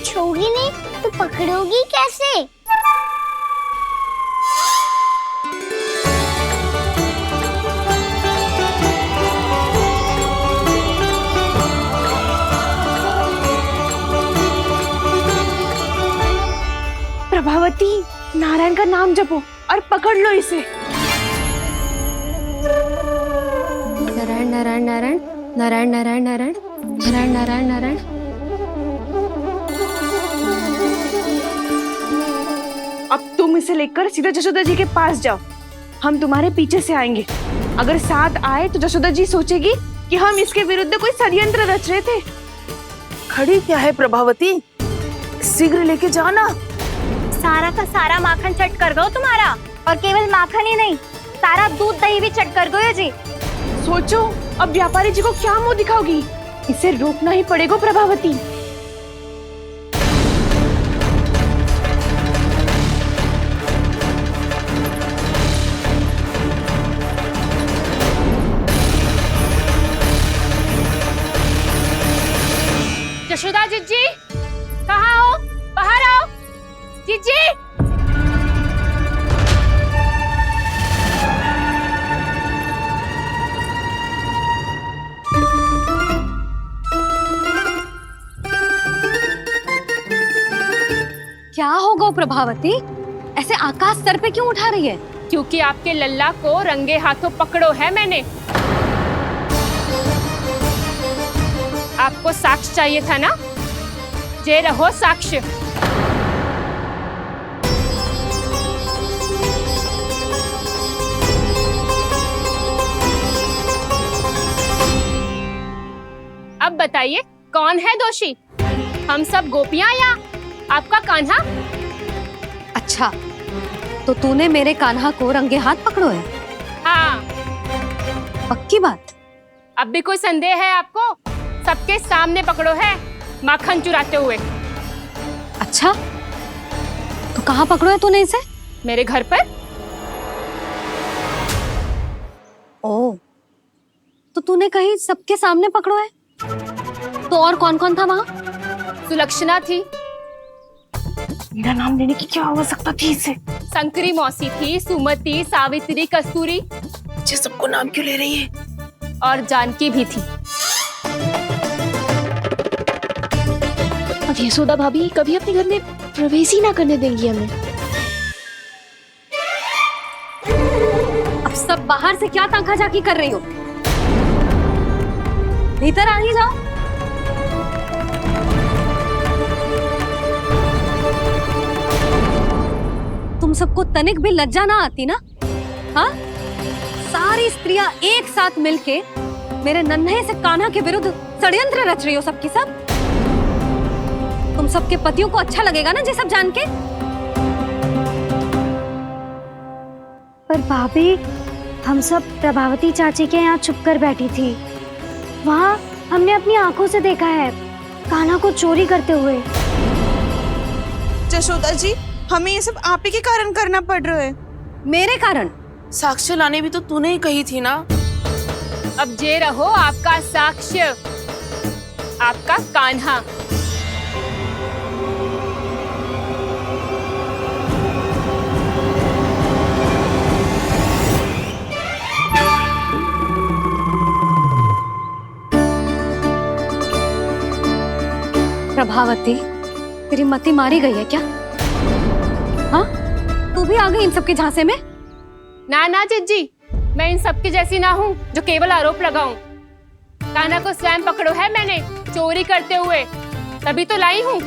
कुछ होगी नहीं तो पकड़ोगी कैसे? प्रभावती, नारायण का नाम जपो और पकड़ लो इसे। नारायण नारायण नारायण नारायण नारायण नारायण नारायण नारायण नारायण। अब तुम इसे लेकर सीधा जशोदा जी के पास जाओ, हम तुम्हारे पीछे से आएंगे। अगर साथ आए तो जशोदा जी सोचेगी कि हम इसके विरुद्ध कोई षड्यंत्र रच रहे थे। खड़ी क्या है प्रभावती, शीघ्र लेके जाना। सारा का सारा माखन चट कर गो तुम्हारा, और केवल माखन ही नहीं, सारा दूध दही भी चट कर गो जी। सोचो अब व्यापारी जी को क्या मुंह दिखाओगी, इसे रोकना ही पड़ेगा प्रभावती। जशोदा जीजी, कहाँ हो? बाहर आओ जीजी। क्या होगा प्रभावती, ऐसे आकाश सर पे क्यों उठा रही है? क्योंकि आपके लल्ला को रंगे हाथों पकड़ो है मैंने। आपको साक्ष्य चाहिए था ना, जे रहो साक्ष्य। अब बताइए कौन है दोषी, हम सब गोपियां या आपका कान्हा? अच्छा, तो तूने मेरे कान्हा को रंगे हाथ पकड़ो है? हाँ। पक्की बात? अब भी कोई संदेह है आपको? सबके सामने पकड़ो है, माखन चुराते हुए। अच्छा, तो कहाँ पकड़ो है तूने इसे? मेरे घर पर। ओ, तो तूने कहीं सबके सामने पकड़ो है? तो और कौन कौन था वहाँ? सुलक्षणा थी। मेरा नाम लेने की क्या आवश्यकता थी इसे? शंकरी मौसी थी, सुमति, सावित्री, कस्तूरी। ये सबको नाम क्यों ले रही है? और जानकी भी थी। अब यशोदा भाभी कभी अपने घर में प्रवेश ही ना करने देंगी हमें। अब सब बाहर से क्या ताका झाकी कर रही हो? भीतर आ ही जाओ। तुम सबको तनिक भी लज्जा ना आती ना? हाँ? सारी स्त्रियां एक साथ मिलके मेरे नन्हे से कान्हा के विरुद्ध षड्यंत्र रच रही हो सबकी सब। तुम सबके पतियों को अच्छा लगेगा ना ये सब जान के? पर भाभी, हम सब प्रभावती चाची के यहाँ छुप कर बैठी थी। वहाँ हमने अपनी आंखों से देखा है कान्हा को चोरी करते हुए। जशोदा जी, हमें ये सब आप ही के कारण करना पड़ रहा है। मेरे कारण? साक्ष्य लाने भी तो तूने ही कही थी ना। अब जे रहो आपका साक्ष्य, आपका कान्हा। प्रभावती, तेरी मति मारी गई है क्या? हाँ? तू भी आ गई इन सबके झांसे में? ना ना जिज्जी, मैं इन सबकी जैसी ना हूँ जो केवल आरोप लगाऊं। कान्हा को स्वयं पकड़ो है मैंने, चोरी करते हुए, तभी तो लाई हूँ।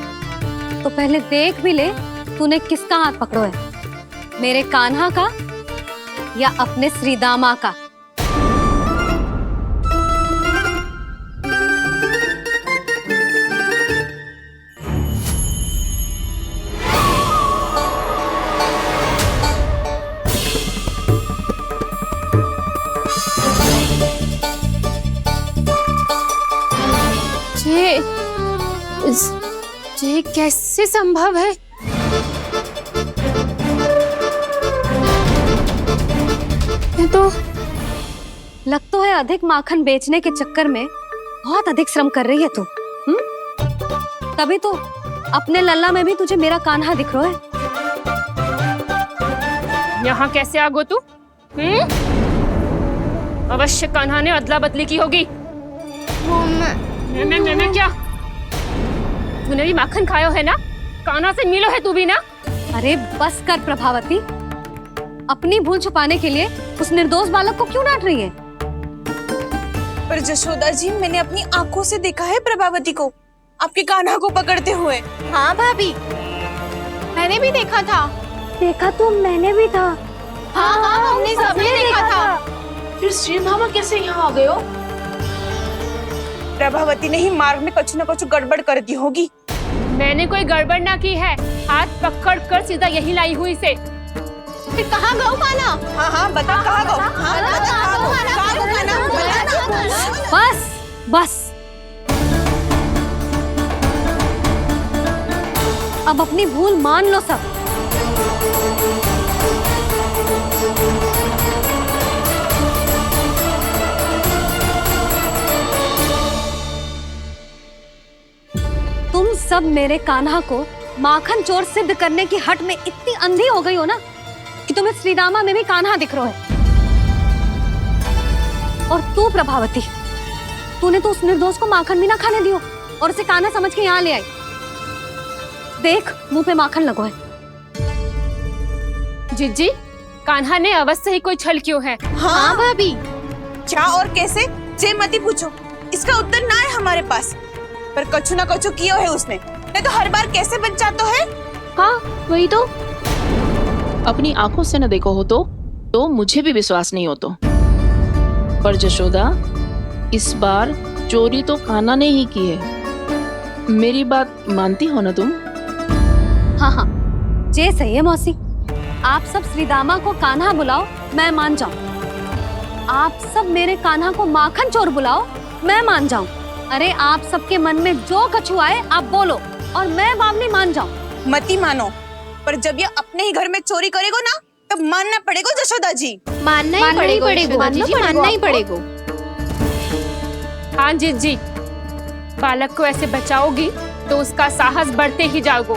तो पहले देख भी ले तूने किसका हाथ पकड़ो है, मेरे कान्हा का या अपने श्रीदामा का? ये कैसे संभव है? ये तो लग तो है अधिक माखन बेचने के चक्कर में बहुत अधिक श्रम कर रही है तू। तभी तो अपने लल्ला में भी तुझे मेरा कान्हा दिख रहा है। यहाँ कैसे आ गो तू? अवश्य कान्हा ने अदला बदली की होगी। मैं क्या? तूने भी माखन खायो है ना? कान्हा से मिलो है तू भी ना? अरे बस कर प्रभावती, अपनी भूल छुपाने के लिए उस निर्दोष बालक को क्यों डांट रही है? पर जशोदा जी, मैंने अपनी आंखों से देखा है प्रभावती को आपके कान्हा को पकड़ते हुए। हाँ भाभी, मैंने भी देखा था। देखा तो मैंने भी था। हाँ हाँ, हमने सबने देखा था। फिर श्री धामा कैसे यहाँ आ गए हो? प्रभावती ने ही मार्ग में कुछ न कुछ गड़बड़ कर दी होगी। मैंने कोई गड़बड़ ना की है, हाथ पकड़ कर सीधा यही लाई हुई से। फिर कहाँ गौ कान्हा? हाँ हाँ, बता कहाँ गौ? हाँ बता कहाँ गौ? कहाँ गौ कान्हा? बता ना। बस बस, अब अपनी भूल मान लो सब। तुम सब मेरे कान्हा को माखन चोर सिद्ध करने की हट में इतनी अंधी हो गई हो ना कि तुम्हें श्रीदामा में भी कान्हा दिख रहा है। और तू प्रभावती, तूने तो उस निर्दोष को माखन भी ना खाने दियो और उसे कान्हा समझ के यहाँ ले आई। देख, मुंह पे माखन लगो है। जिज्जी, कान्हा ने अवश्य ही कोई छल क्यों है। हाँ भाभी, क्या और कैसे? जे मती पूछो, इसका उत्तर ना है हमारे पास। पर कछु ना कछु किया है उसने, नहीं तो हर बार कैसे बच जाता है। हाँ वही तो। अपनी आंखों से न देखो हो तो मुझे भी विश्वास नहीं हो तो। पर जशोदा, इस बार चोरी तो कान्हा ने ही की है। मेरी बात मानती हो ना तुम? हाँ हाँ, जे सही है मौसी। आप सब श्रीदामा को कान्हा बुलाओ, मैं मान जाऊं। आप सब मेरे कान्हा को माखन चोर बुलाओ, मैं मान जाऊं। अरे आप सबके मन में जो कछु आए आप बोलो और मैं बावली मान जाऊं। मती मानो, पर जब ये अपने ही घर में चोरी करेगो ना, तब मानना पड़ेगा जशोदा जी। मानना ही पड़ेगा, मानना ही पड़ेगा। हाँ जिज्जी, बालक को ऐसे बचाओगी तो उसका साहस बढ़ते ही जाओगे।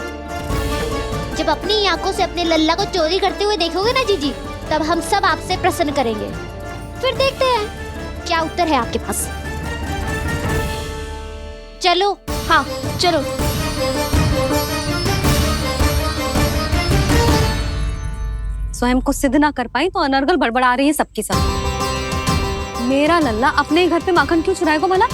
जब अपनी आंखों से अपने लल्ला को चोरी करते हुए देखोगे ना जीजी, तब हम सब आपसे प्रसन्न करेंगे। फिर देखते हैं क्या उत्तर है आपके पास। चलो, हाँ चलो। स्वयं को सिद्ध ना कर पाई तो अनर्गल बड़बड़ा रही है सबकी सब। मेरा लल्ला अपने ही घर पे माखन क्यों चुराएगा भला?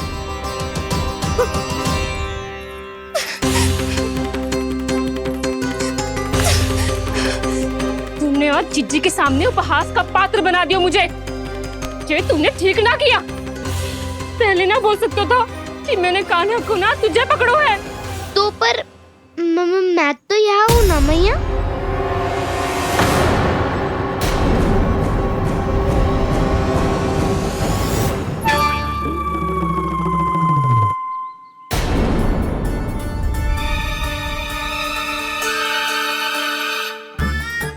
तुमने आज जिज्जी के सामने उपहास का पात्र बना दिया मुझे। ये तुमने ठीक ना किया। पहले ना बोल सकता था कि मैंने कान्हा को ना तुझे पकड़ो है। तो पर मैं तो यहाँ हूँ ना मैया।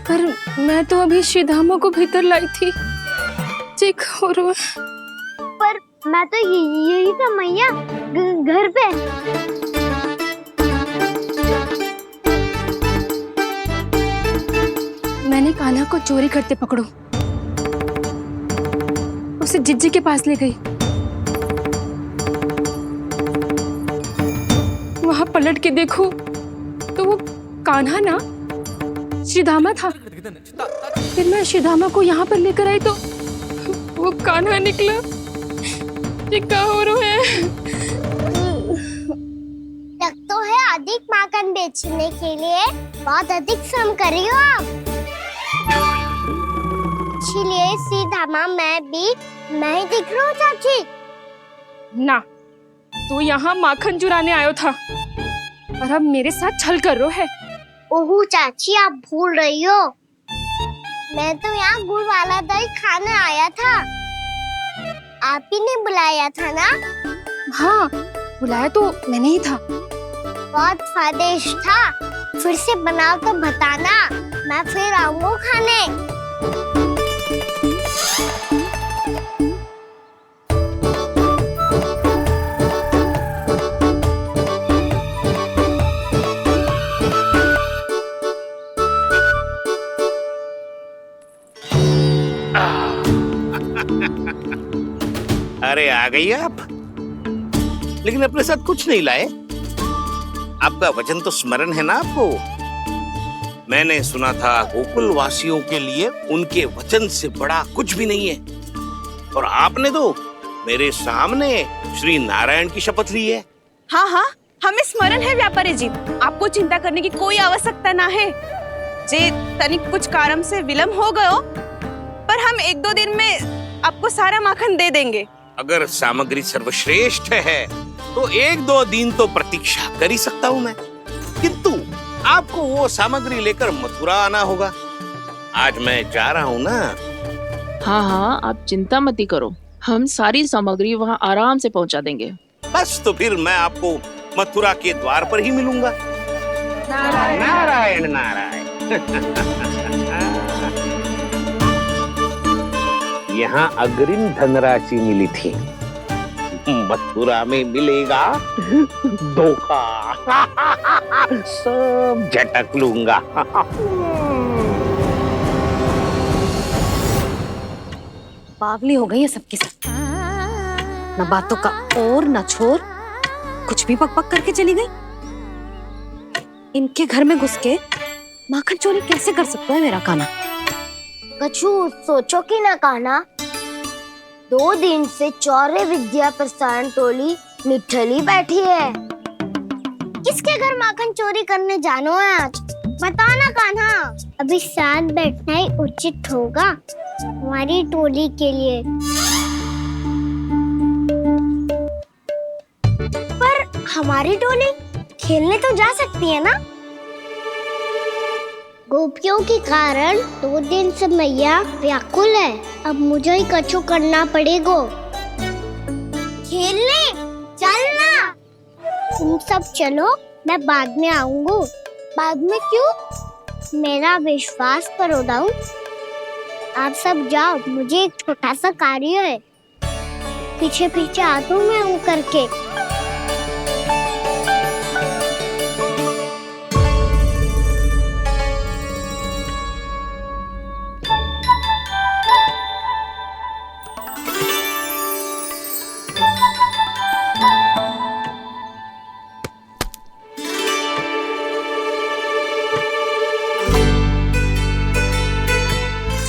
पर मैं तो अभी श्रीधामा को भीतर लाई थी। चेक हो रहा है। पर मैं तो यही था मैया, घर पे। मैंने कान्हा को चोरी करते पकड़ो, उसे जिज्जी के पास ले गई। वहां पलट के देखो तो वो कान्हा ना श्रीधामा था। फिर मैं श्रीधामा को यहाँ पर लेकर आई तो वो कान्हा निकला। ये क्या हो रहा है? लग तो है अधिक माखन बेचने के लिए बहुत अधिक श्रम कर रही हो आप। इसलिए सीधामा मैं ही दिख रहा हूँ चाची। ना, तू यहाँ माखन चुराने आयो था और अब मेरे साथ छल कर रहा है। ओह चाची, आप भूल रही हो, मैं तो यहाँ गुड़ वाला दही खाने आया था। आप ही ने बुलाया था ना? हाँ, बुलाया तो मैंने ही था। बहुत स्वादिष्ट था। फिर से बनाओ तो बताना, मैं फिर आऊंगा खाने। आ गई आप, लेकिन अपने साथ कुछ नहीं लाए। आपका वचन तो स्मरण है ना आपको? मैंने सुना था गोकुल वासियों के लिए उनके वचन से बड़ा कुछ भी नहीं है, और आपने तो मेरे सामने श्री नारायण की शपथ ली है। हाँ हाँ, हमें स्मरण है व्यापारी जी, आपको चिंता करने की कोई आवश्यकता ना है। जे तनिक कुछ कारण से विलंब हो गयो, पर हम 1-2 दिन में आपको सारा माखन दे देंगे। अगर सामग्री सर्वश्रेष्ठ है तो 1-2 दिन तो प्रतीक्षा कर ही सकता हूँ मैं, किंतु आपको वो सामग्री लेकर मथुरा आना होगा। आज मैं जा रहा हूँ ना। हाँ हाँ, आप चिंता मत करो, हम सारी सामग्री वहाँ आराम से पहुँचा देंगे। बस तो फिर मैं आपको मथुरा के द्वार पर ही मिलूंगा। नारायण नारायण। यहाँ अग्रिम धनराशि मिली थी, मथुरा में मिलेगा धोखा। सब झटक लूंगा। बावली हो गई है सबकी सब, न बातों का और न छोर, कुछ भी पक पक करके चली गई। इनके घर में घुस के माखन चोरी कैसे कर सकता है मेरा काना? कछु सोचो कि ना कान्हा, 2 दिन से चौर्य विद्या प्रसारण टोली निठली बैठी है। किसके घर माखन चोरी करने जानो है आज? बता ना कान्हा। अभी साथ बैठना ही उचित होगा हमारी टोली के लिए। पर हमारी टोली खेलने तो जा सकती है ना? गोपियों के कारण 2 दिन से मैया व्याकुल है। अब मुझे ही कछु करना पड़ेगा। खेलने चलना। तुम सब चलो, मैं बाद में आऊंगा। बाद में क्यों? मेरा विश्वास करो दाऊ। आप सब जाओ, मुझे एक छोटा सा कार्य है। पीछे पीछे आता हूँ मैं हूँ करके।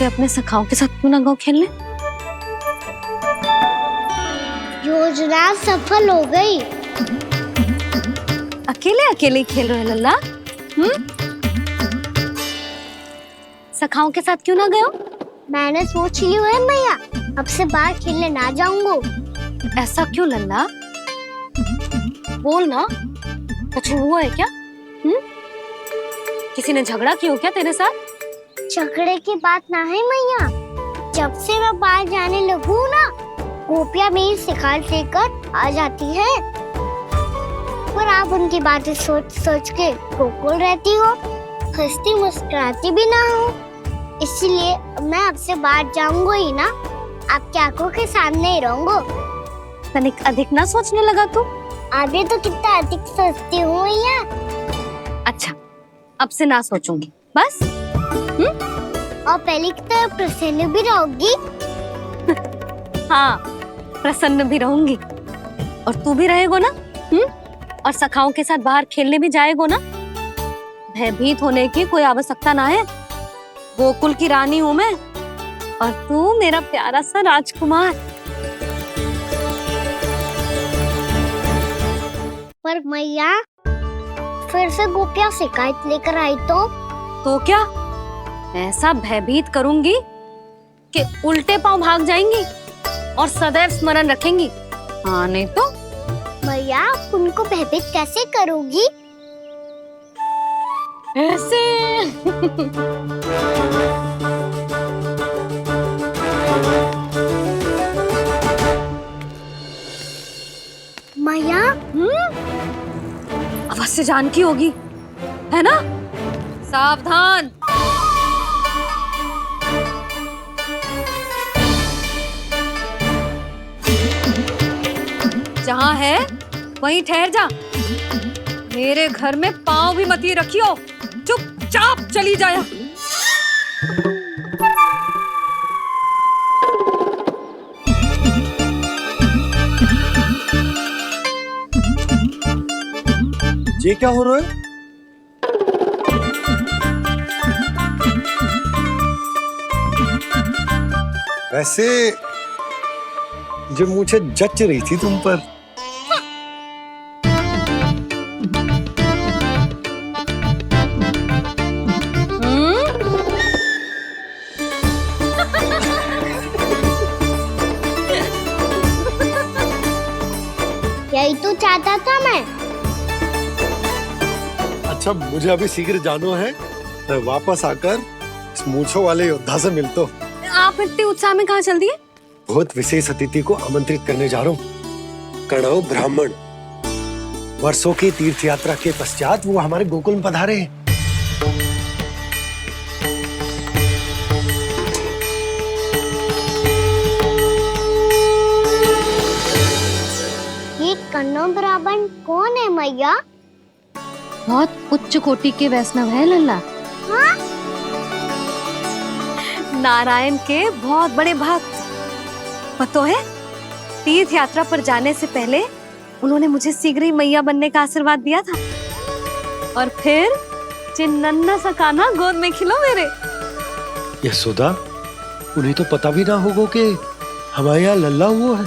अपने सखाओं के साथ क्यों ना गाँव खेलने? योजना सफल हो गई। अकेले अकेले खेल रहे लल्ला? सखाओं के साथ क्यों ना गए? मैंने सोच लिया है मैया, अब से बाहर खेलने ना जाऊंगा। ऐसा क्यों लल्ला? बोल ना, कुछ हुआ है क्या? किसी ने झगड़ा किया हो क्या तेरे साथ? झगड़े की बात ना है मैया। जब से मैं बाहर जाने लगू ना, गोपियां मेरी शिकार लेकर आ जाती है। पर आप उनकी बातें सोच सोच के गोकुल रहती हो, हंसती मुस्कुराती भी ना हो। इसलिए मैं आपसे बाहर जाऊंगा ही ना, आपकी आंखों के सामने ही रहूंगा। तनिक अधिक ना सोचने लगा तू? आगे तो कितना अधिक सोचती हूँ मैया। अच्छा, अब से ना सोचूंगी बस। और पहले की तरह प्रसन्न भी रहोगी? हाँ, प्रसन्न भी रहूंगी। और तू भी रहेगो ना? और सखाओं के साथ बाहर खेलने भी जाएगो ना? भयभीत होने की कोई आवश्यकता ना है। गोकुल की रानी हूँ मैं, और तू मेरा प्यारा सा राजकुमार। पर मैया, फिर से गोपियां शिकायत लेकर आई तो क्या ऐसा भयभीत करूंगी कि उल्टे पांव भाग जाएंगी और सदैव स्मरण रखेंगी? हाँ नहीं तो? मैया, उनको भयभीत कैसे करोगी? ऐसे। मैया, अवश्य जानकी होगी, है ना? सावधान। जहाँ है वहीं ठहर जा। मेरे घर में पाँव भी मत ही रखियो, चुपचाप चली जाया। ये क्या हो रहा है? वैसे जो मुझे जच रही थी तुम पर। यही तो चाहता था मैं। अच्छा मुझे अभी शीघ्र जाना है, मैं वापस आकर इस मूंछों वाले योद्धा से मिलता हूँ। आप इतने उत्साह में कहाँ चल दिए? बहुत विशेष अतिथि को आमंत्रित करने जा रहा हूँ। कणव ब्राह्मण वर्षों की तीर्थ यात्रा के पश्चात वो हमारे गोकुल में पधारे हैं। ये कन्नौ ब्राह्मण कौन है मैया? बहुत उच्च कोटि के वैष्णव है लल्ला। हाँ? नारायण के बहुत बड़े भक्त। पता है, तीर्थ यात्रा पर जाने से पहले उन्होंने मुझे शीघ्र ही मैया बनने का आशीर्वाद दिया था। और फिर चिन्नन्ना सा कान्हा गोद में खिलो मेरे। यशोदा, उन्हें तो पता भी ना होगा कि हमारे यहाँ लल्ला हुआ है।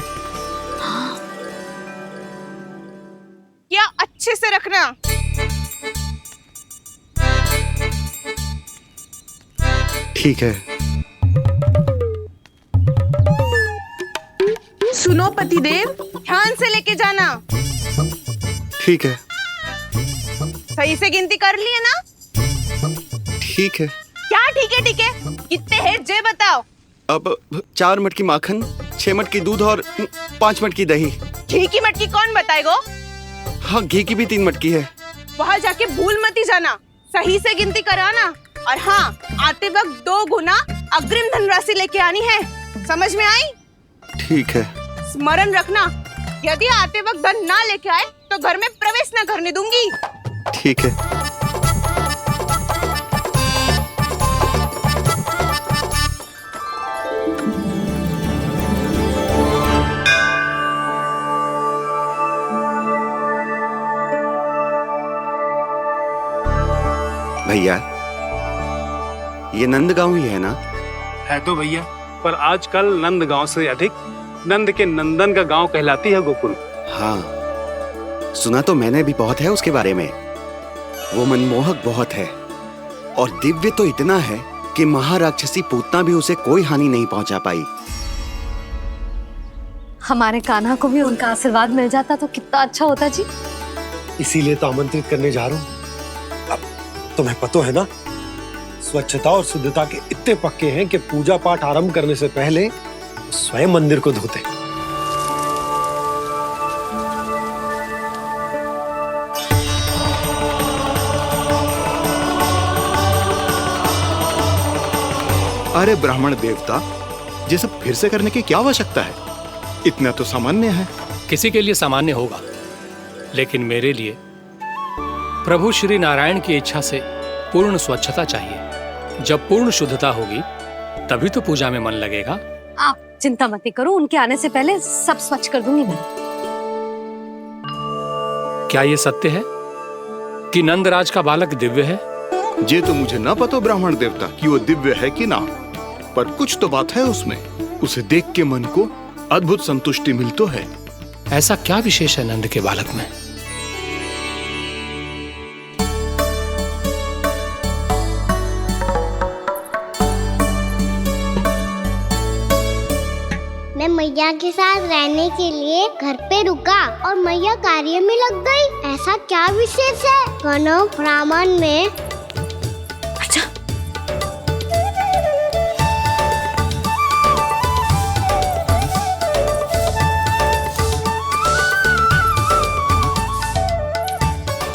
क्या अच्छे से रखना। ठीक है। सुनो पतिदेव, ध्यान से लेके जाना। ठीक है। सही से गिनती कर लिए ना? ठीक है। क्या ठीक है ठीक है? कितने हैं जे बताओ। अब 4 मटकी माखन, 6 मटकी दूध और 5 मटकी दही। घी की मटकी कौन बताएगा? हाँ, घी की भी 3 मटकी है। वहाँ जाके भूल मती जाना, सही से गिनती कराना। और हाँ, आते वक्त 2 गुना अग्रिम धनराशि लेके आनी है। समझ में आई? ठीक है। स्मरण रखना, यदि आते वक्त धन ना लेके आए तो घर में प्रवेश न करने दूंगी। ठीक है। भैया, ये नंदगांव ही है ना? है तो भैया, पर आजकल नंदगांव से अधिक नंद के नंदन का गांव कहलाती है गोकुल। हाँ, सुना तो मैंने भी बहुत है उसके बारे में। वो मनमोहक बहुत है और दिव्य तो इतना है कि महाराक्षसी पूतना भी उसे कोई हानि नहीं पहुंचा पाई। हमारे कान्हा को भी उनका आशीर्वाद मिल जाता तो कितना अच्छा होता जी। इसीलिए तो आमंत्रित करने जा रहा हूँ। अब तुम्हें पता है ना, स्वच्छता और शुद्धता के इतने पक्के हैं कि पूजा पाठ आरंभ करने से पहले स्वयं मंदिर को धोते। अरे ब्राह्मण देवता, ये सब फिर से करने की क्या आवश्यकता है? इतना तो सामान्य है। किसी के लिए सामान्य होगा, लेकिन मेरे लिए प्रभु श्री नारायण की इच्छा से पूर्ण स्वच्छता चाहिए। जब पूर्ण शुद्धता होगी तभी तो पूजा में मन लगेगा। आप चिंता मत करो, उनके आने से पहले सब स्वच्छ कर दूंगी मैं। क्या ये सत्य है कि नंदराज का बालक दिव्य है? ये तो मुझे ना पता ब्राह्मण देवता कि वो दिव्य है कि ना, पर कुछ तो बात है उसमें। उसे देख के मन को अद्भुत संतुष्टि मिल तो है। ऐसा क्या विशेष है नंद के बालक में? मैं मैया के साथ रहने के लिए घर पे रुका और मैया कार्य में लग गई। ऐसा क्या विशेष है कन्नौ ब्राह्मण में? अच्छा,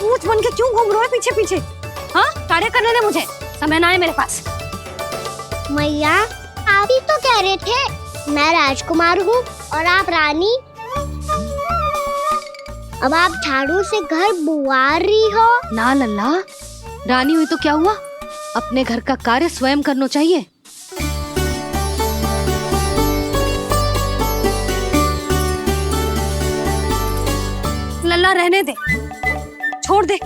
ऊंच बन के क्यों घूम रहे हो पीछे पीछे? हाँ, कार्य करने दे मुझे, समय ना है मेरे पास। मैया, आप ही तो कह रहे थे मैं राजकुमार हूँ और आप रानी। अब आप झाड़ू से घर बुआर रही हो। ना लल्ला, रानी हुई तो क्या हुआ, अपने घर का कार्य स्वयं करना चाहिए। लल्ला रहने दे, छोड़ दे।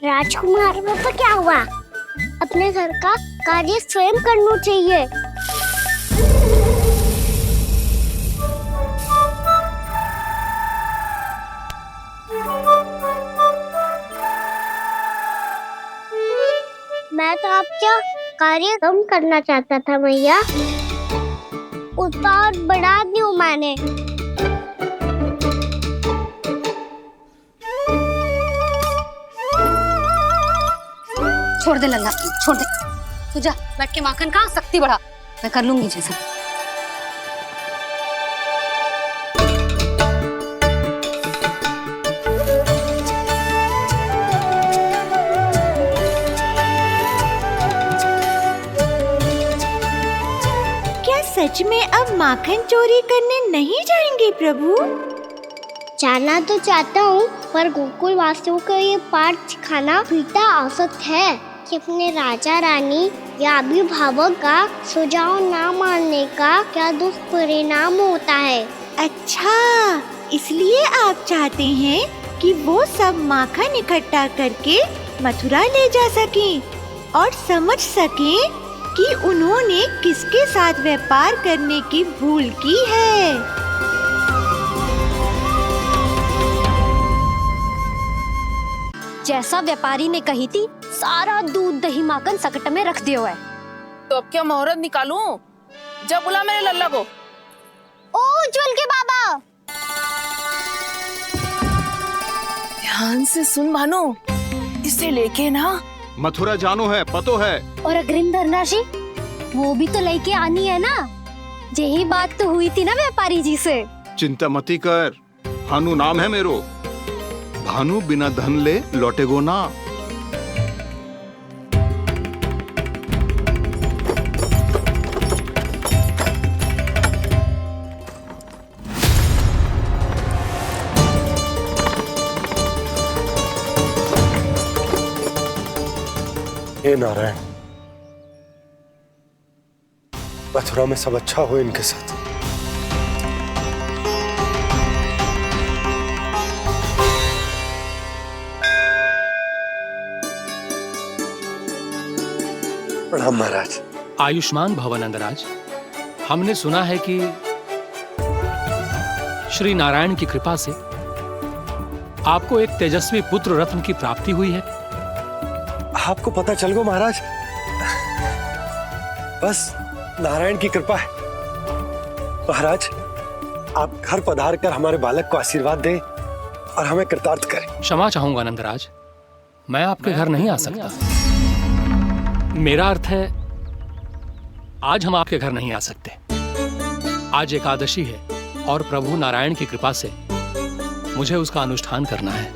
राजकुमार में तो क्या हुआ, अपने घर का कार्य स्वयं करना चाहिए। मैं तो आपका कार्य कम करना चाहता था मैया, उतना और बढ़ा दूं मैंने। छोड़ दे लल्ला, छोड़ दे। तू जा बैठ के माखन खा, शक्ति बढ़ा, मैं कर लूंगी जैसा। क्या सच में अब माखन चोरी करने नहीं जाएंगे प्रभु? जाना तो चाहता हूँ, पर गोकुल वासियों को ये पाठ सिखाना पिता आवश्यक है कि अपने राजा रानी या अभिभावक का सुझाव ना मानने का क्या दुष्परिणाम होता है। अच्छा, इसलिए आप चाहते हैं कि वो सब माखन इकट्ठा करके मथुरा ले जा सकें और समझ सकें कि उन्होंने किसके साथ व्यापार करने की भूल की है। जैसा व्यापारी ने कही थी, सारा दूध दही माखन सकट में रख दियो है। तो अब क्या मुहूर्त निकालूं? जब बुला मेरे लल्ला को। ओ उज्जवल के बाबा, ध्यान से सुन भानु, इसे लेके ना मथुरा जानो है, पतो है। और अग्रिम धनराशि वो भी तो लेके आनी है ना। यही बात तो हुई थी ना व्यापारी जी से। चिंता मती कर, भानु नाम है मेरो। भानु बिना धन ले लौटेगो ना। हे नारायण, मथुरा में सब अच्छा हो इनके साथ। प्रणाम महाराज। आयुष्मान भव नंदराज। हमने सुना है कि श्री नारायण की कृपा से आपको एक तेजस्वी पुत्र रत्न की प्राप्ति हुई है। आपको पता चल गो महाराज, बस नारायण की कृपा है। महाराज, आप घर पधार कर हमारे बालक को आशीर्वाद दें और हमें कृतार्थ करें। क्षमा चाहूंगा नंदराज, मैं आपके घर नहीं आ सकता। मेरा अर्थ है, आज हम आपके घर नहीं आ सकते। आज एकादशी है और प्रभु नारायण की कृपा से मुझे उसका अनुष्ठान करना है।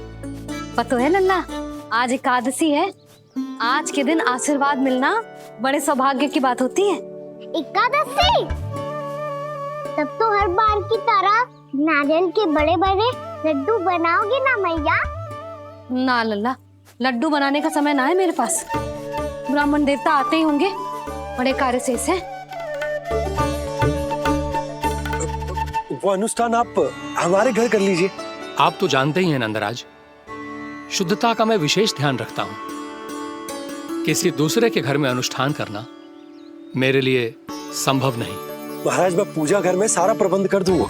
पता है लल्ला, आज एकादशी है। आज के दिन आशीर्वाद मिलना बड़े सौभाग्य की बात होती है। एकादशी, तब तो हर बार की तरह नारियल के बड़े बड़े लड्डू बनाओगे ना मैया? ना लल्ला, लड्डू बनाने का समय ना है मेरे पास। ब्राह्मण देवता आते ही होंगे, बड़े कार्य शेष है। वो अनुष्ठान आप हमारे घर कर लीजिए। आप तो जानते ही हैं नंदराज, शुद्धता का मैं विशेष ध्यान रखता हूं। किसी दूसरे के घर में अनुष्ठान करना मेरे लिए संभव नहीं। महाराज, मैं पूजा घर में सारा प्रबंध कर दूंगा।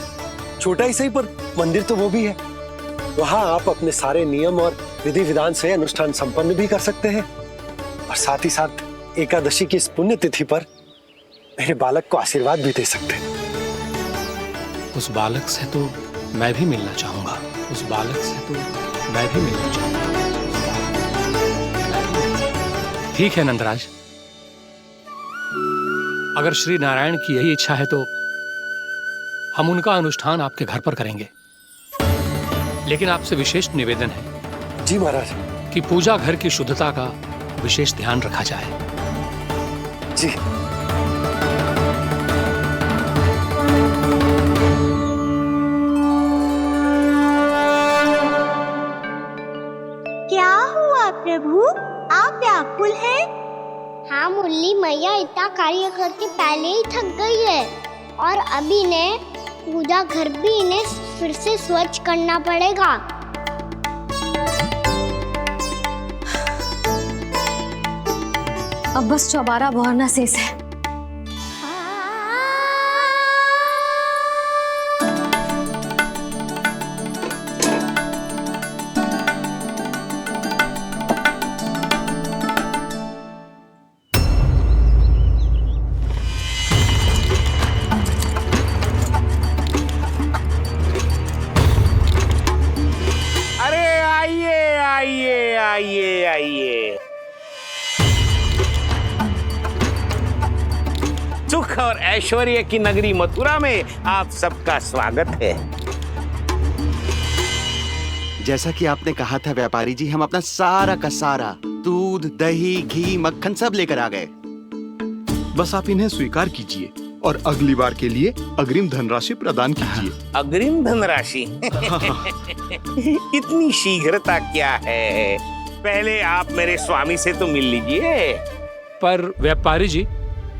छोटा ही सही, पर मंदिर तो वो भी है। वहां आप अपने सारे नियम और विधि विधान से अनुष्ठान संपन्न भी कर सकते हैं और साथ ही साथ एकादशी की इस पुण्य तिथि पर मेरे बालक को आशीर्वाद भी दे सकते हैं। उस बालक से तो मैं भी मिलना चाहूंगा। उस बालक से तो मैं भी मिलना चाहूंगा। ठीक है नंदराज, अगर श्री नारायण की यही इच्छा है तो हम उनका अनुष्ठान आपके घर पर करेंगे। लेकिन आपसे विशेष निवेदन है। जी महाराज। कि पूजा घर की शुद्धता का विशेष ध्यान रखा जाए। जी। क्या हुआ प्रभु, आप व्याकुल हैं? हाँ मुरली मैया, इतना कार्य करके पहले ही थक गई है और अभी ने पूजा घर भी इन्हें फिर से स्वच्छ करना पड़ेगा। अब बस चौबारा भरना शेष है। अरे आइए आइए आइए आइए, सुख और ऐश्वर्य की नगरी मथुरा में आप सबका स्वागत है। जैसा कि आपने कहा था व्यापारी जी, हम अपना सारा का सारा दूध, दही, घी, मक्खन सब लेकर आ गए। बस आप इन्हें स्वीकार कीजिए और अगली बार के लिए अग्रिम धनराशि प्रदान कीजिए। अग्रिम धनराशि? इतनी शीघ्रता क्या है? पहले आप मेरे स्वामी से तो मिल लीजिए। पर व्यापारी जी,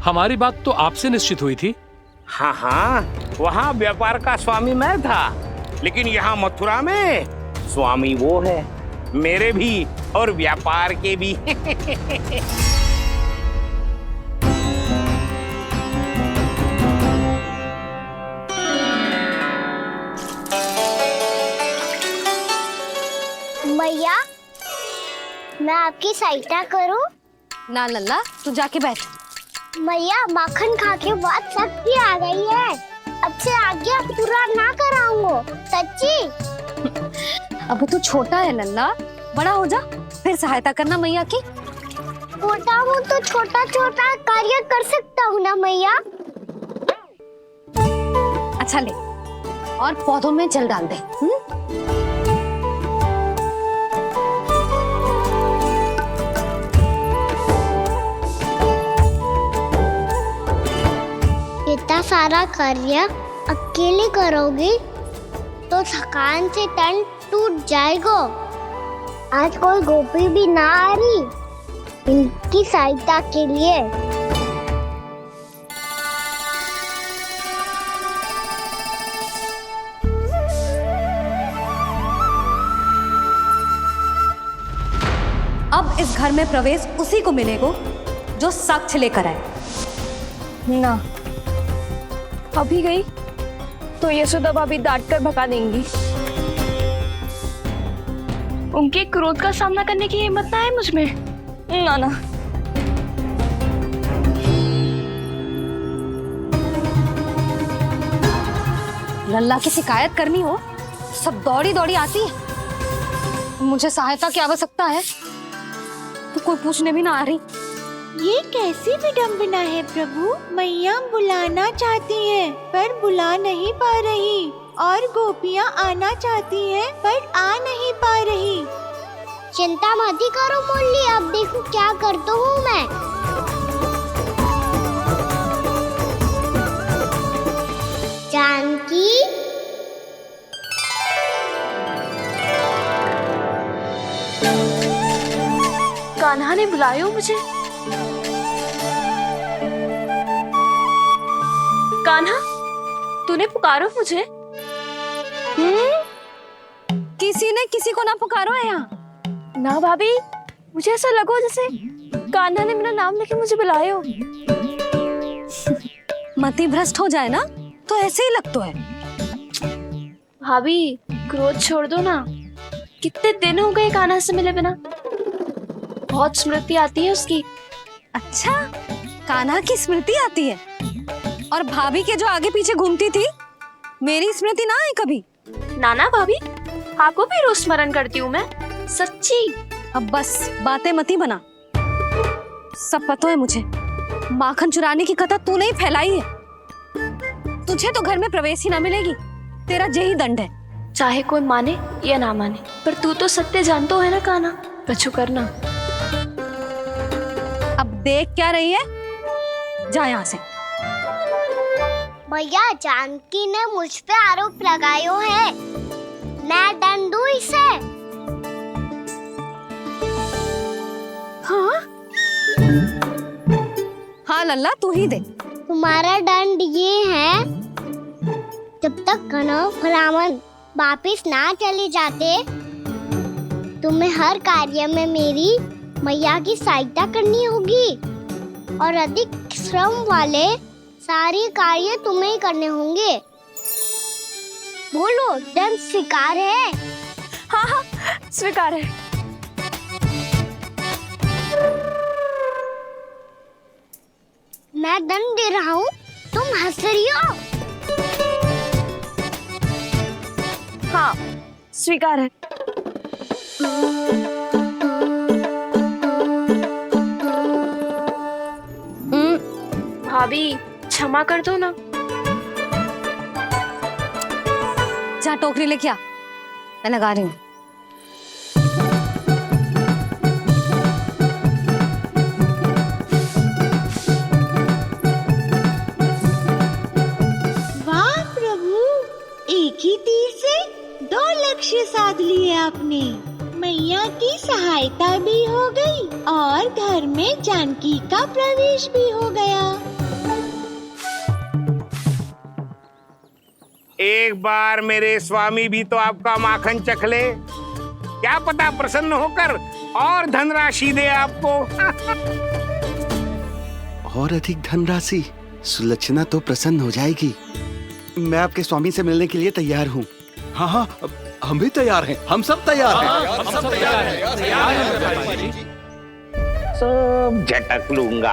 हमारी बात तो आपसे निश्चित हुई थी। हाँ हाँ, वहाँ व्यापार का स्वामी मैं था, लेकिन यहाँ मथुरा में स्वामी वो है, मेरे भी और व्यापार के भी। मैया, मैं आपकी सहायता करूं? ना लल्ला, तू जाके बैठ। मैया, माखन खा के बहुत शक्ति आ गई है। अब से आगे अब पूरा ना कराऊंगा, सच्ची। अब तू छोटा है लल्ला, बड़ा हो जा फिर सहायता करना मैया की। छोटा हूँ तो छोटा छोटा कार्य कर सकता हूँ ना मैया। अच्छा ले, और पौधों में जल डाल दे। इतना सारा कार्य अकेले करोगी तो थकान से तन टूट जाएगा। आज कोई गोपी भी ना आ रही इनकी सहायता के लिए। अब इस घर में प्रवेश उसी को मिलेगा जो साक्ष्य लेकर आए। ना, अभी गई तो यशोदा भाभी डांट कर भगा देंगी। उनके क्रोध का सामना करने की हिम्मत ना है मुझ में। ना ना। लल्ला की शिकायत करनी हो, सब दौड़ी दौड़ी आती है। मुझे सहायता की आवश्यकता है तो कोई पूछने भी ना आ रही। ये कैसी विडंबना है प्रभु। मैया बुलाना चाहती हैं पर बुला नहीं पा रही, और गोपियाँ आना चाहती हैं पर आ नहीं पा रही। चिंता मत ही करो मुरली, अब देखो क्या करता हूँ मैं। जानकी, कान्हा ने बुलाया हो मुझे। कान्हा, तूने पुकारो मुझे। किसी ने किसी को ना पुकारो है यहाँ। ना भाभी, मुझे ऐसा लगो जैसे कान्हा ने मेरा नाम लेके मुझे बुलाया हो। मति भ्रष्ट हो जाए ना तो ऐसे ही लगता है। भाभी, क्रोध छोड़ दो ना। कितने दिन हो गए कान्हा से मिले बिना। बहुत स्मृति आती है उसकी। अच्छा, कान्हा की स्मृति आती है? और भाभी के जो आगे पीछे घूमती थी, मेरी स्मृति ना है कभी? नाना भाभी, आपको भी रोज स्मरण करती हूँ मैं, सच्ची। अब बस बातें मत ही बना। सब पता है मुझे। माखन चुराने की कथा तूने ही फैलाई है। तुझे तो घर में प्रवेश ही ना मिलेगी। तेरा यही दंड है। चाहे कोई माने या ना माने, पर तू तो सत्य जानता है ना कान्हा। कछु करना। अब देख क्या रही है, जा यहाँ से। भैया, जानकी ने मुझ पे आरोप लगायो है, मैं दंड दूं इसे। हाँ हाँ लल्ला, तू ही दे। तुम्हारा दंड ये है, जब तक कनव ब्राह्मण वापिस ना चले जाते, तुम्हें हर कार्य में मेरी मैया की सहायता करनी होगी। और अधिक श्रम वाले सारे कार्य तुम्हें ही करने होंगे। बोलो, दंड स्वीकार है? हाँ हाँ, स्वीकार है। मैं दंड दे रहा हूँ, तुम हंस रही हो? हाँ, स्वीकार है। भाभी क्षमा कर दो ना। जा टोकरी लेके आ, मैं लगा रही हूँ। वाह प्रभु, एक ही तीर से 2 लक्ष्य साध लिए आपने। मैया की सहायता भी हो गई और घर में जानकी का प्रवेश भी हो गया। एक बार मेरे स्वामी भी तो आपका माखन चख ले, क्या पता प्रसन्न होकर और धनराशि दे आपको। और अधिक धनराशि? सुलक्षणा तो प्रसन्न हो जाएगी। मैं आपके स्वामी से मिलने के लिए तैयार हूँ। हाँ हाँ, हम भी तैयार हैं, हम सब तैयार हैं। हम सब तैयार हैं। सब झटक लूंगा।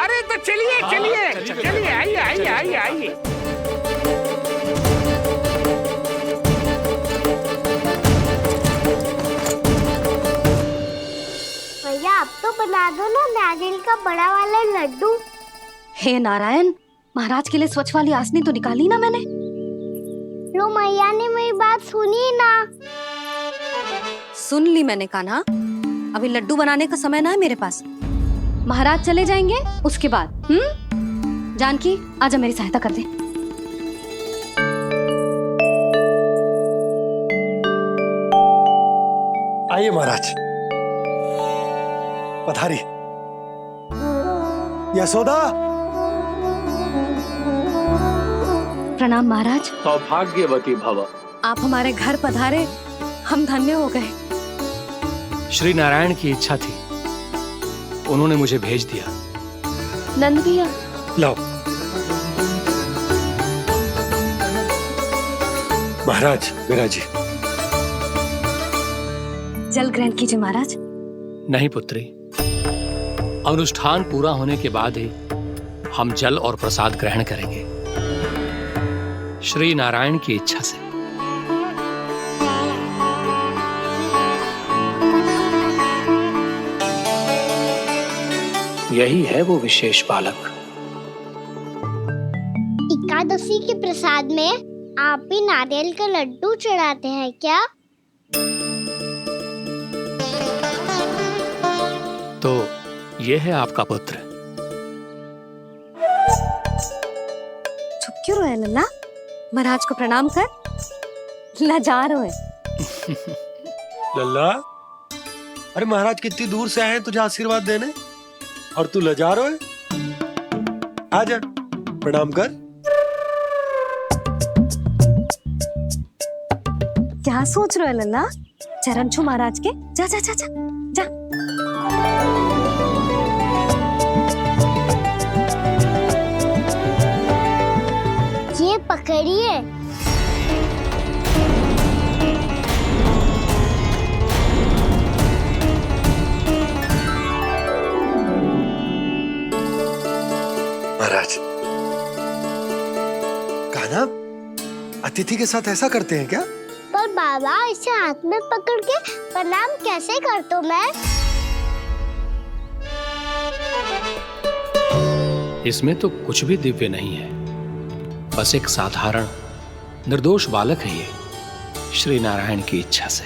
अरे तो चलिए चलिए चलिए, आइए आइए आइए आइए। भैया, आप तो बना दो ना नारियल का बड़ा वाला लड्डू। हे नारायण, महाराज के लिए स्वच्छ वाली आसनी तो निकाली ना मैंने। लो, मैया ने मेरी बात सुनी ना। सुन ली मैंने कान्हा, अभी लड्डू बनाने का समय ना है मेरे पास। महाराज चले जाएंगे उसके बाद। जानकी, आजा मेरी सहायता कर दे। आइए महाराज, पधारी। यशोदा। प्रणाम महाराज। सौभाग्यवती भव। आप हमारे घर पधारे, हम धन्य हो गए। श्री नारायण की इच्छा थी, उन्होंने मुझे भेज दिया। नंद भैया, लाओ। महाराज, मेरा जी। जल ग्रहण कीजिए महाराज। नहीं पुत्री, अनुष्ठान पूरा होने के बाद ही हम जल और प्रसाद ग्रहण करेंगे, श्री नारायण की इच्छा से। यही है वो विशेष बालक। एकादशी के प्रसाद में आप भी नारियल का लड्डू चढ़ाते हैं क्या? तो ये है आपका पुत्र। चुप क्यों रहे लल्ला? महाराज को प्रणाम कर, लजा रहे। लल्ला, अरे महाराज कितनी दूर से आए हैं तुझे आशीर्वाद देने, और तू लजा रहा है? आजा, प्रणाम कर। क्या सोच रहे हो लल्ला? चरण छू महाराज के। जा जा जा जा जा। ये पकड़िए। महाराज, कान्हा, अतिथि के साथ ऐसा करते हैं क्या? पर बाबा, इसे हाथ में पकड़ के प्रणाम कैसे करता हूँ मैं? इसमें तो कुछ भी दिव्य नहीं है, बस एक साधारण निर्दोष बालक है ये, श्री नारायण की इच्छा से।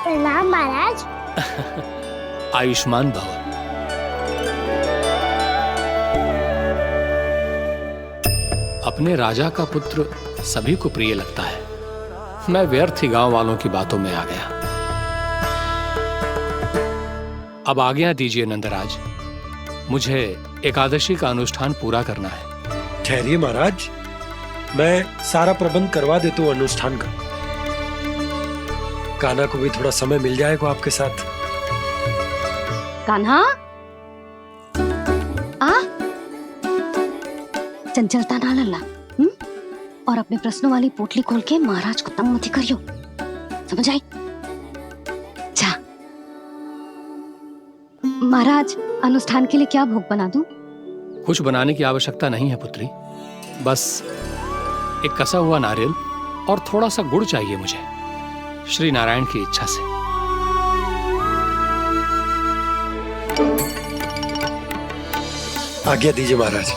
प्रणाम महाराज। आयुष्मान भव। अपने राजा का पुत्र सभी को प्रिय लगता है। मैं व्यर्थ ही गांव वालों की बातों में आ गया। अब आज्ञा दीजिए नंदराज, मुझे एकादशी का अनुष्ठान पूरा करना है। ठहरिए महाराज, मैं सारा प्रबंध करवा देता हूँ अनुष्ठान का। कान्हा को भी थोड़ा समय मिल जाएगा आपके साथ। कान्हा आ चंचलता ना लल्ला, और अपने प्रश्नों वाली पोटली खोल के महाराज को तंग मत करियो, समझ आई? जा महाराज, अनुष्ठान के लिए क्या भोग बना दूं? कुछ बनाने की आवश्यकता नहीं है पुत्री, बस एक कसा हुआ नारियल और थोड़ा सा गुड़ चाहिए मुझे, श्री नारायण की इच्छा से। आज्ञा दीजिए महाराज।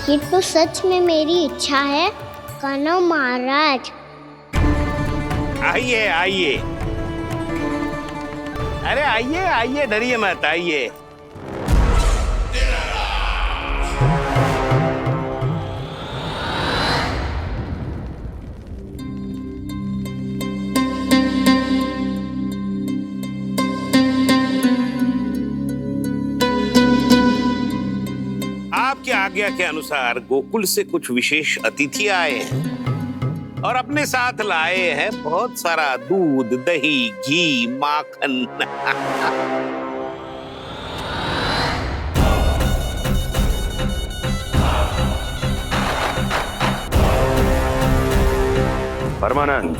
ये तो सच में मेरी इच्छा है कान्हा महाराज। आइए आइए, अरे आइए आइए, डरिए मत, आइए। आपकी आज्ञा के अनुसार गोकुल से कुछ विशेष अतिथि आए हैं और अपने साथ लाए हैं बहुत सारा दूध, दही, घी, माखन। परमानंद,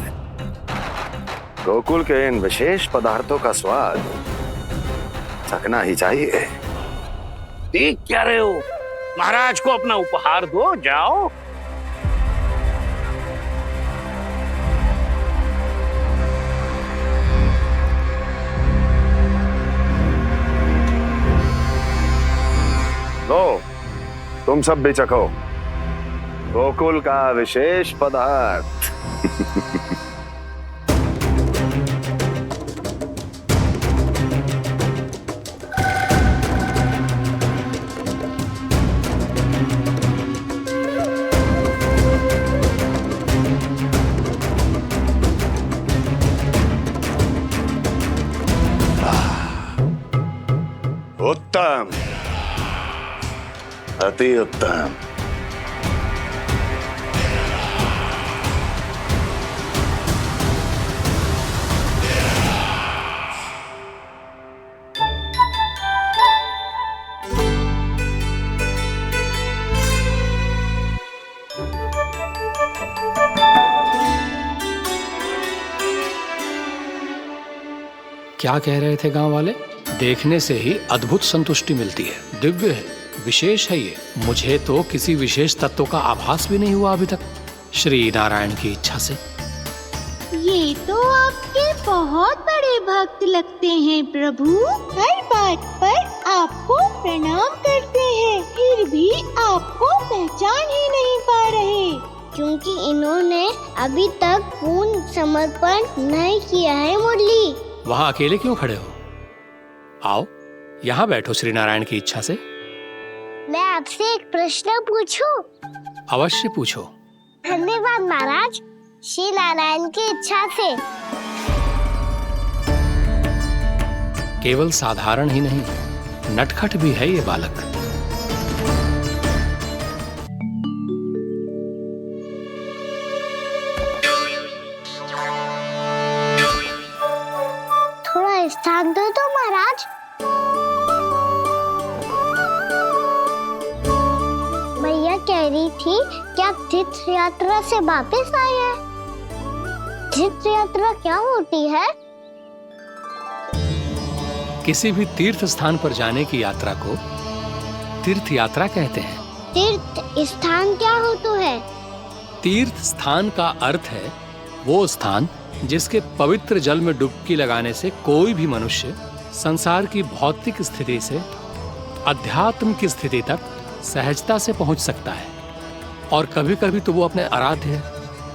गोकुल के इन विशेष पदार्थों का स्वाद चखना ही चाहिए। देख क्या रहे हो, महाराज को अपना उपहार दो, जाओ। लो, तुम सब भी चखो गोकुल का विशेष पदार्थ। उत्तम, अति उत्तम। क्या कह रहे थे गांव वाले? देखने से ही अद्भुत संतुष्टि मिलती है, दिव्य है, विशेष है ये। मुझे तो किसी विशेष तत्व का आभास भी नहीं हुआ अभी तक, श्री नारायण की इच्छा से। ये तो आपके बहुत बड़े भक्त लगते हैं प्रभु। हर बात पर आपको प्रणाम करते हैं, फिर भी आपको पहचान ही नहीं पा रहे। क्योंकि इन्होंने अभी तक पूर्ण समर्पण नहीं किया है मुरली। वहां अकेले क्यों खड़े हो? आओ यहाँ बैठो श्री नारायण की इच्छा से। मैं आपसे एक प्रश्न पूछूं? अवश्य पूछो। धन्यवाद महाराज, श्री नारायण की इच्छा से। केवल साधारण ही नहीं, नटखट भी है ये बालक। थोड़ा स्थान दो तो महाराज। भैया कह रही थी कि आप तीर्थ यात्रा से वापस आए हैं। तीर्थ यात्रा क्या होती है? किसी भी तीर्थ स्थान पर जाने की यात्रा को तीर्थ यात्रा कहते हैं। तीर्थ स्थान क्या होता है? तीर्थ स्थान का अर्थ है वो स्थान जिसके पवित्र जल में डुबकी लगाने से कोई भी मनुष्य संसार की भौतिक स्थिति से अध्यात्म की स्थिति तक सहजता से पहुंच सकता है, और कभी कभी तो वो अपने आराध्य,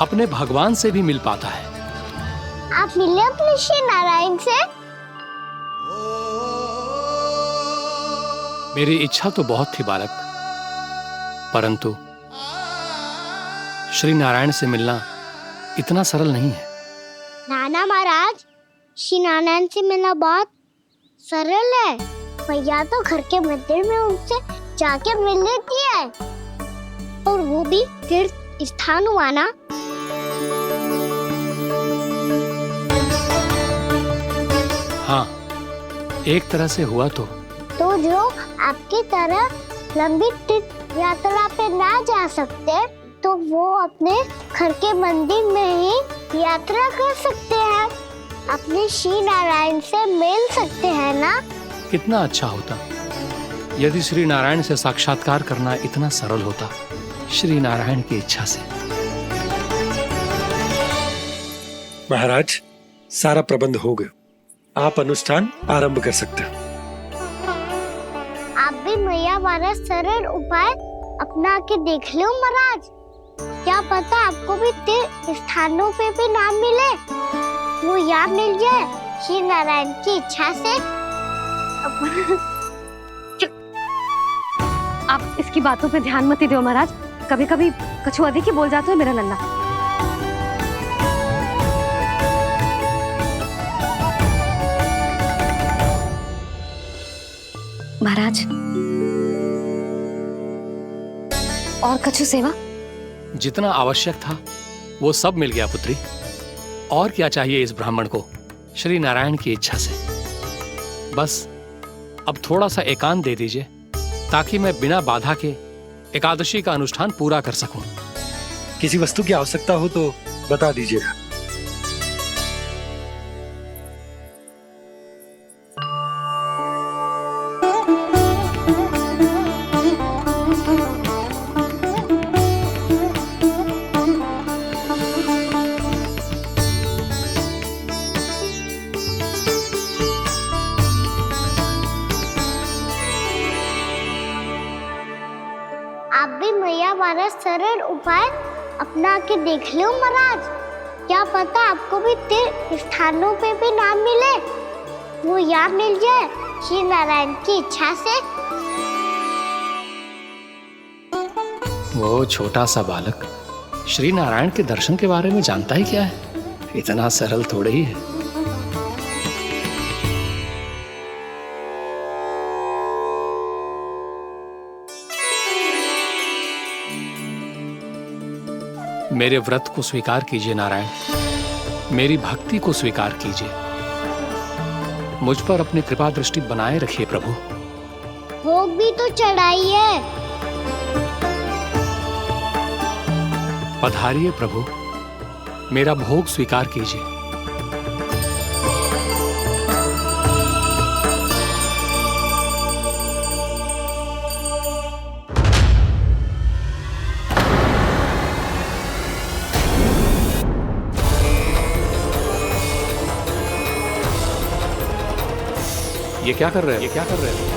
अपने भगवान से भी मिल पाता है। आप मिले अपने श्री नारायण से? मेरी इच्छा तो बहुत थी बालक, परंतु श्री नारायण से मिलना इतना सरल नहीं है। नाना महाराज, श्री नारायण से मिलना बहुत सरल है। भैया तो घर के मंदिर में उनसे जाके मिल लेती है, और वो भी तीर्थ स्थान हुआ ना। हाँ, एक तरह से हुआ तो जो आपकी तरह लंबी तीर्थ यात्रा पे ना जा सकते, तो वो अपने घर के मंदिर में ही यात्रा कर सकते हैं, अपने श्री नारायण से मिल सकते हैं ना। कितना अच्छा होता यदि श्री नारायण से साक्षात्कार करना इतना सरल होता, श्री नारायण की इच्छा से। महाराज, सारा प्रबंध हो गया, आप अनुष्ठान आरंभ कर सकते हो। आप भी मैया वाला सरल उपाय अपना के देख लो महाराज, क्या पता आपको भी तीर्थ स्थानों पे भी नाम मिले, वो याद मिल जाए श्री नारायण की इच्छा से। आप इसकी बातों पे ध्यान मत दो महाराज, कभी कभी कछु अधिक ही बोल जाते हो मेरा नन्ना। महाराज, और कछु सेवा? जितना आवश्यक था वो सब मिल गया पुत्री। और क्या चाहिए इस ब्राह्मण को श्री नारायण की इच्छा से? बस अब थोड़ा सा एकांत दे दीजिए, ताकि मैं बिना बाधा के एकादशी का अनुष्ठान पूरा कर सकूं। किसी वस्तु की आवश्यकता हो तो बता दीजिएगा। आप भी मैया वाला सरल उपाय अपना के देख लो महाराज, क्या पता आपको भी तीर्थ स्थानों पे भी नाम मिले, वो याद मिल जाए श्री नारायण की इच्छा से। वो छोटा सा बालक श्री नारायण के दर्शन के बारे में जानता ही क्या है, इतना सरल थोड़े ही है। मेरे व्रत को स्वीकार कीजिए नारायण, मेरी भक्ति को स्वीकार कीजिए, मुझ पर अपनी कृपा दृष्टि बनाए रखिए प्रभु। भोग भी तो चढ़ाइए। पधारिए प्रभु, मेरा भोग स्वीकार कीजिए। ये क्या कर रहे हैं? ये क्या कर रहे हैं?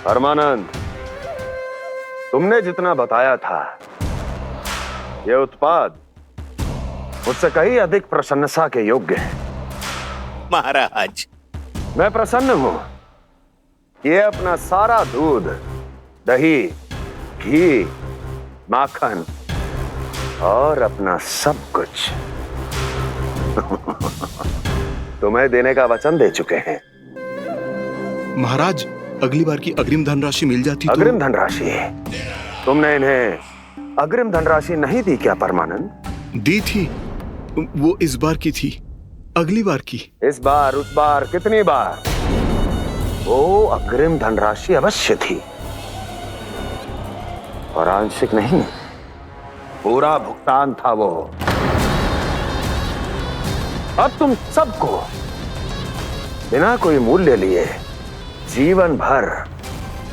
परमानंद, तुमने जितना बताया था, ये उत्पाद मुझसे कहीं अधिक प्रशंसा के योग्य है। महाराज, मैं प्रसन्न हूं। ये अपना सारा दूध, दही, घी, माखन और अपना सब कुछ तुम्हें देने का वचन दे चुके हैं। महाराज, अगली बार की अग्रिम धनराशि मिल जाती तो। अग्रिम धनराशि? तुमने इन्हें अग्रिम धनराशि नहीं दी क्या परमानंद? दी थी, वो इस बार की थी, अगली बार की। इस बार, उस बार, कितनी बार? वो अग्रिम धनराशि अवश्य थी, और आंशिक नहीं, पूरा भुगतान था वो। अब तुम सबको बिना कोई मूल्य लिए जीवन भर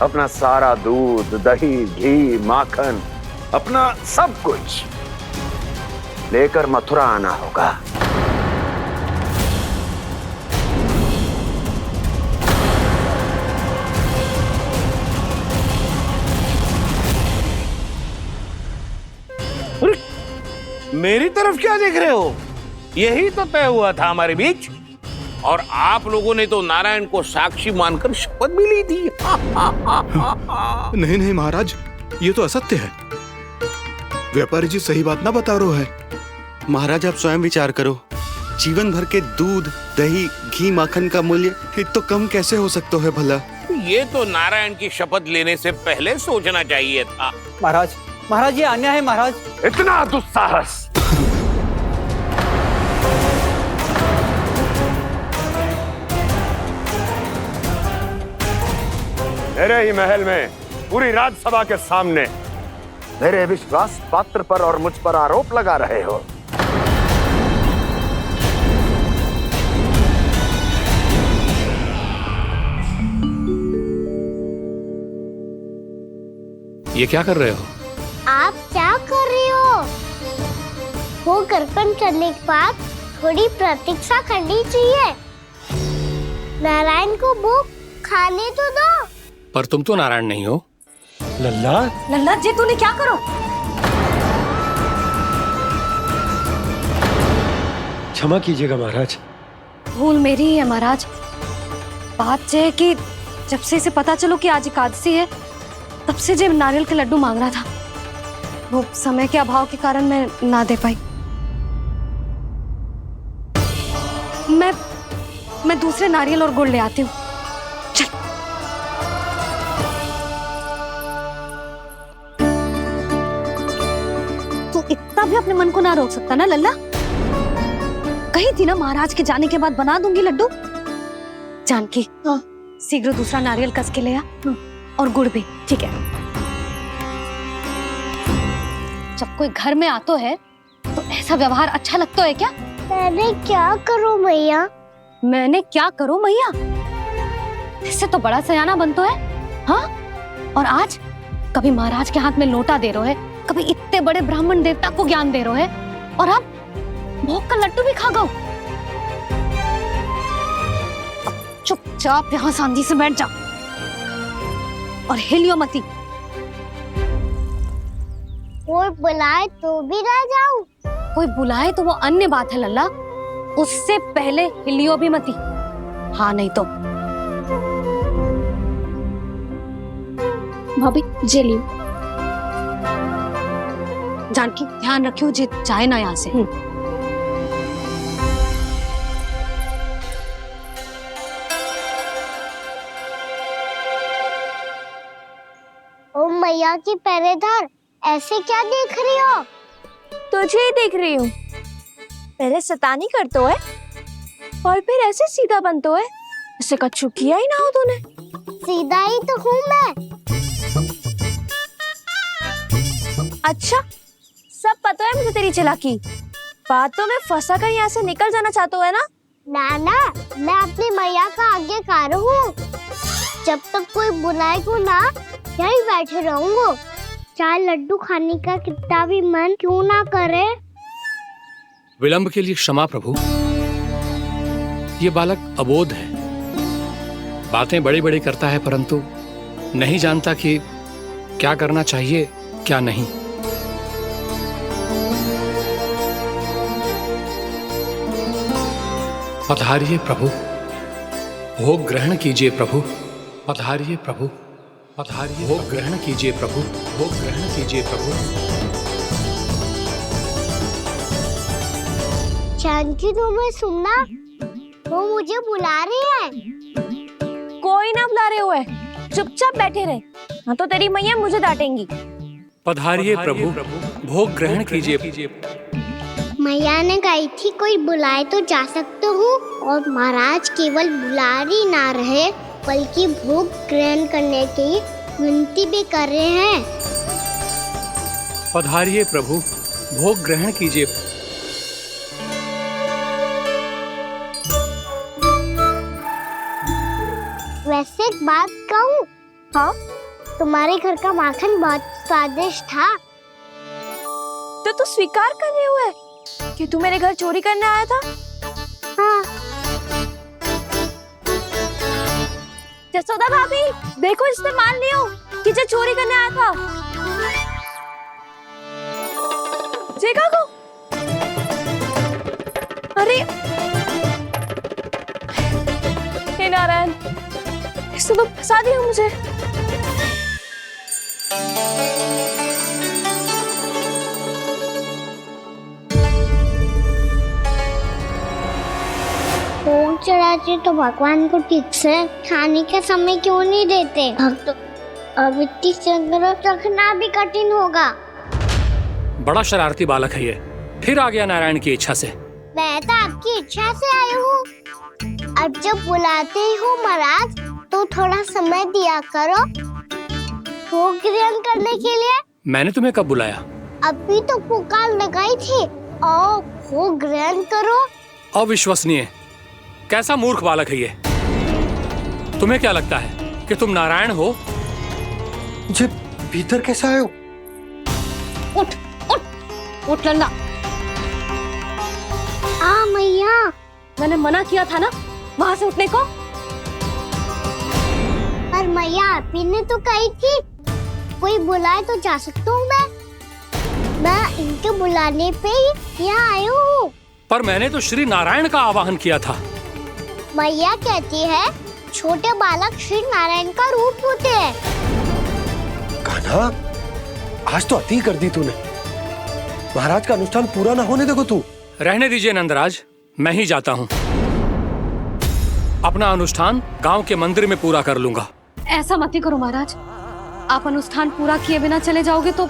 अपना सारा दूध, दही, घी, माखन, अपना सब कुछ लेकर मथुरा आना होगा। मेरी तरफ क्या देख रहे हो? यही तो तय हुआ था हमारे बीच, और आप लोगों ने तो नारायण को साक्षी मानकर शपथ भी ली थी। नहीं नहीं महाराज, ये तो असत्य है। व्यापारी जी सही बात ना बता रहे है। महाराज आप स्वयं विचार करो, जीवन भर के दूध, दही, घी, माखन का मूल्य तो कम कैसे हो सकता है भला? ये तो नारायण की शपथ लेने से पहले सोचना चाहिए था। महाराज, महाराज ये अन्याय है महाराज। इतना दुस्साहस! मेरे ही महल में पूरी राजसभा के सामने मेरे विश्वास पात्र पर और मुझ पर आरोप लगा रहे हो। ये क्या कर रहे हो? आप क्या कर रहे हो? वो कर्पण करने के बाद थोड़ी प्रतीक्षा करनी चाहिए। नारायण को वो खाने तो दो। पर तुम तो नारायण नहीं हो। लल्ला, लल्ला जी तूने क्या करो? क्षमा कीजिएगा महाराज। भूल मेरी ही है महाराज। बात यह है कि जब से इसे पता चलो कि आज एकादशी है, तब से जब नारियल के लड्डू मांग रहा था, वो समय के अभाव के कारण मैं ना दे पाई। मैं दूसरे नारियल और गुड़ ले आती हूँ। चल। तू इतना भी अपने मन को ना रोक सकता ना लल्ला? कही थी ना महाराज के जाने के बाद बना दूंगी लड्डू। जानकी, शीघ्र दूसरा नारियल कस के ले आ, और गुड़ भी। ठीक है। जब कोई घर में आतो है तो ऐसा व्यवहार अच्छा लगता है क्या? मैंने क्या करूं मैया? मैंने क्या करूं मैया? इससे तो बड़ा सयाना बनतो है। हाँ, और आज कभी महाराज के हाथ में लोटा दे रहे है, कभी इतने बड़े ब्राह्मण देवता को ज्ञान दे रहे है, और अब भोग का लड्डू भी खा गो। चुपचाप यहाँ शांति से बैठ जा और हिलियो मती। कोई बुलाए तो भी ना जाऊं? कोई बुलाए तो वो अन्य बात है लल्ला, उससे पहले हिलियो भी मती। हाँ नहीं तो। भाभी जे लियो। जानकी ध्यान रखियो जे जाए ना यहाँ से। ओ मैया की पहरेदार, ऐसे क्या देख रही हो? तुझे ही देख रही हूँ। पहले शैतानी करतो है और फिर ऐसे सीधा बनतो है। ऐसे कछु किया ही ना हो तूने। सीधा ही तो हूँ मैं। अच्छा, सब पता है मुझे तेरी चालाकी। बातों में फंसा कर यहाँ से निकल जाना चाहते है ना? नाना, मैं अपनी मैया का आज्ञाकार हूँ। जब तक कोई बुलाए को ना, यही बैठे रहूंगा। चाहे लड्डू खाने का कितना भी मन क्यों ना करे। विलंब के लिए क्षमा प्रभु। ये बालक अबोध है, बातें बड़ी बड़ी करता है, परंतु नहीं जानता कि क्या करना चाहिए क्या नहीं। पधारिए प्रभु, भोग ग्रहण कीजिए प्रभु। पधारिए प्रभु, पधारिए। भोग ग्रहण कीजिए प्रभु, भोग ग्रहण कीजिए प्रभु। जानकी, तुम्हें सुनना, वो मुझे बुला रही है। कोई ना बुला रहे हुए, चुपचाप बैठे रहे, हाँ तो तेरी मैया मुझे डांटेंगी। पधारिए प्रभु, भोग ग्रहण कीजिए। मैया ने कही थी कोई बुलाए तो जा सकते हूँ, और महाराज केवल बुला ही ना रहे बल्कि भोग ग्रहण करने की विनती भी कर रहे हैं। पधारिए प्रभु, भोग ग्रहण कीजिए। वैसे एक बात कहूँ? हाँ? तुम्हारे घर का माखन बहुत स्वादिष्ट था। तो तू स्वीकार कर रहे हुए कि तू मेरे घर चोरी करने आया था? हाँ। जसोदा भाभी, देखो इसने मान लियो कि जो चोरी करने आया था। देखा को? अरे हे नारायण, इसने तो फंसा दिया मुझे। चढ़ाते तो भगवान को ठीक से खाने का समय क्यों नहीं देते? भक्त अब इतनी संग्रह रखना भी कठिन होगा। बड़ा शरारती बालक है ये, फिर आ गया नारायण की इच्छा से। मैं तो आपकी इच्छा से आई हूँ। अब जब बुलाते हो महाराज तो थोड़ा समय दिया करो भोग ग्रहण करने के लिए। मैंने तुम्हें कब बुलाया? अभी तो पुकार लगाई थी और भोग ग्रहण करो। अविश्वसनीय, कैसा मूर्ख बालक है ये। तुम्हें क्या लगता है कि तुम नारायण हो? मुझे भीतर कैसे आए हो? उठ उठ उठ लल्ला। मैया, मैंने मना किया था ना वहां से उठने को। पर मैया आपी ने तो कही थी कोई बुलाए तो जा सकता हूँ मैं इनके बुलाने पे ही यहाँ आई हूँ। पर मैंने तो श्री नारायण का आवाहन किया था। मैया कहती है छोटे बालक श्री नारायण का रूप होते हैं। कान्हा, आज तो अति कर दी तूने। महाराज का अनुष्ठान पूरा ना होने देखो तू। रहने दीजिए नंदराज, मैं ही जाता हूँ। अपना अनुष्ठान गांव के मंदिर में पूरा कर लूंगा। ऐसा मत ही करो महाराज, आप अनुष्ठान पूरा किए बिना चले जाओगे तो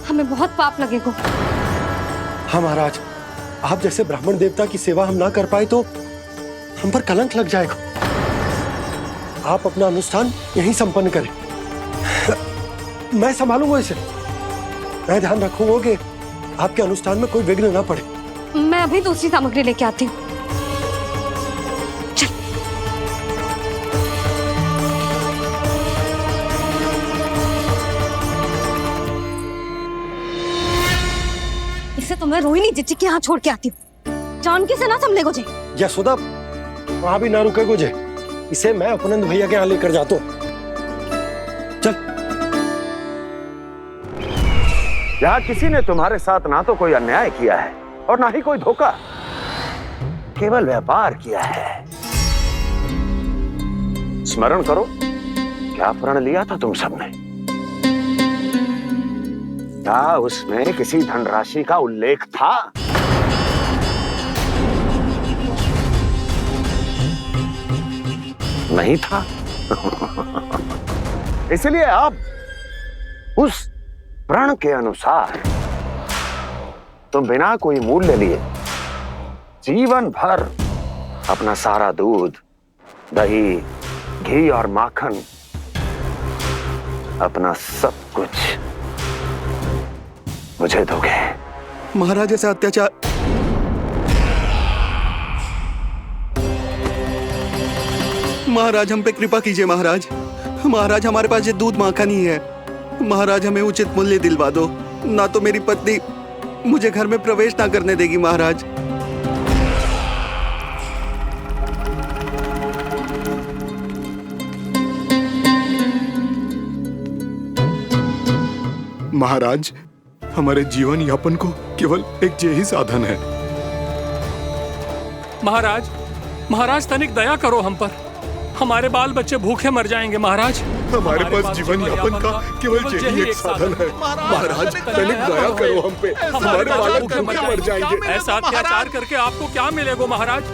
हमें बहुत पाप लगेगा। हाँ महाराज, आप जैसे ब्राह्मण देवता की सेवा हम ना कर पाए तो हम पर कलंक लग जाएगा। आप अपना अनुष्ठान यहीं संपन्न करें, मैं संभालूंगा इसे। मैं ध्यान रखूंगा कि आपके अनुष्ठान में कोई विघ्न ना पड़े। मैं अभी दूसरी सामग्री लेके आती हूँ। इसे तो मैं रोहिणी जीजी के यहाँ छोड़ के आती हूँ। जानकी से ना संभले गुजे। यशोदा, वहां भी ना रुके गुजे। इसे मैं अपनंद भैया के यहाँ लेकर जाता हूँ। चल। यहाँ किसी ने तुम्हारे साथ ना तो कोई अन्याय किया है और ना ही कोई धोखा, केवल व्यापार किया है। स्मरण करो, क्या प्रण लिया था तुम सबने? क्या उसमें किसी धनराशि का उल्लेख था? नहीं था। इसलिए अब उस प्रण के अनुसार तुम बिना कोई मूल्य लिए जीवन भर अपना सारा दूध, दही, घी और माखन, अपना सब कुछ मुझे दोगे। महाराज ऐसा अत्याचार। महाराज हम पे कृपा कीजिए। महाराज, महाराज हमारे पास ये दूध माखन ही है। महाराज हमें उचित मूल्य दिलवा दो, ना तो मेरी पत्नी मुझे घर में प्रवेश ना करने देगी। महाराज, महाराज हमारे जीवन यापन को केवल एक यही साधन है। महाराज, महाराज तनिक दया करो हम पर। हमारे बाल बच्चे भूखे मर जाएंगे महाराज। हमारे पास जीवन यापन का केवल यही एक साधन है। महाराज तनिक दया करो हम पे, हमारे बालक भूखे मर जाएंगे। ऐसा अत्याचार करके आपको क्या मिलेगा महाराज?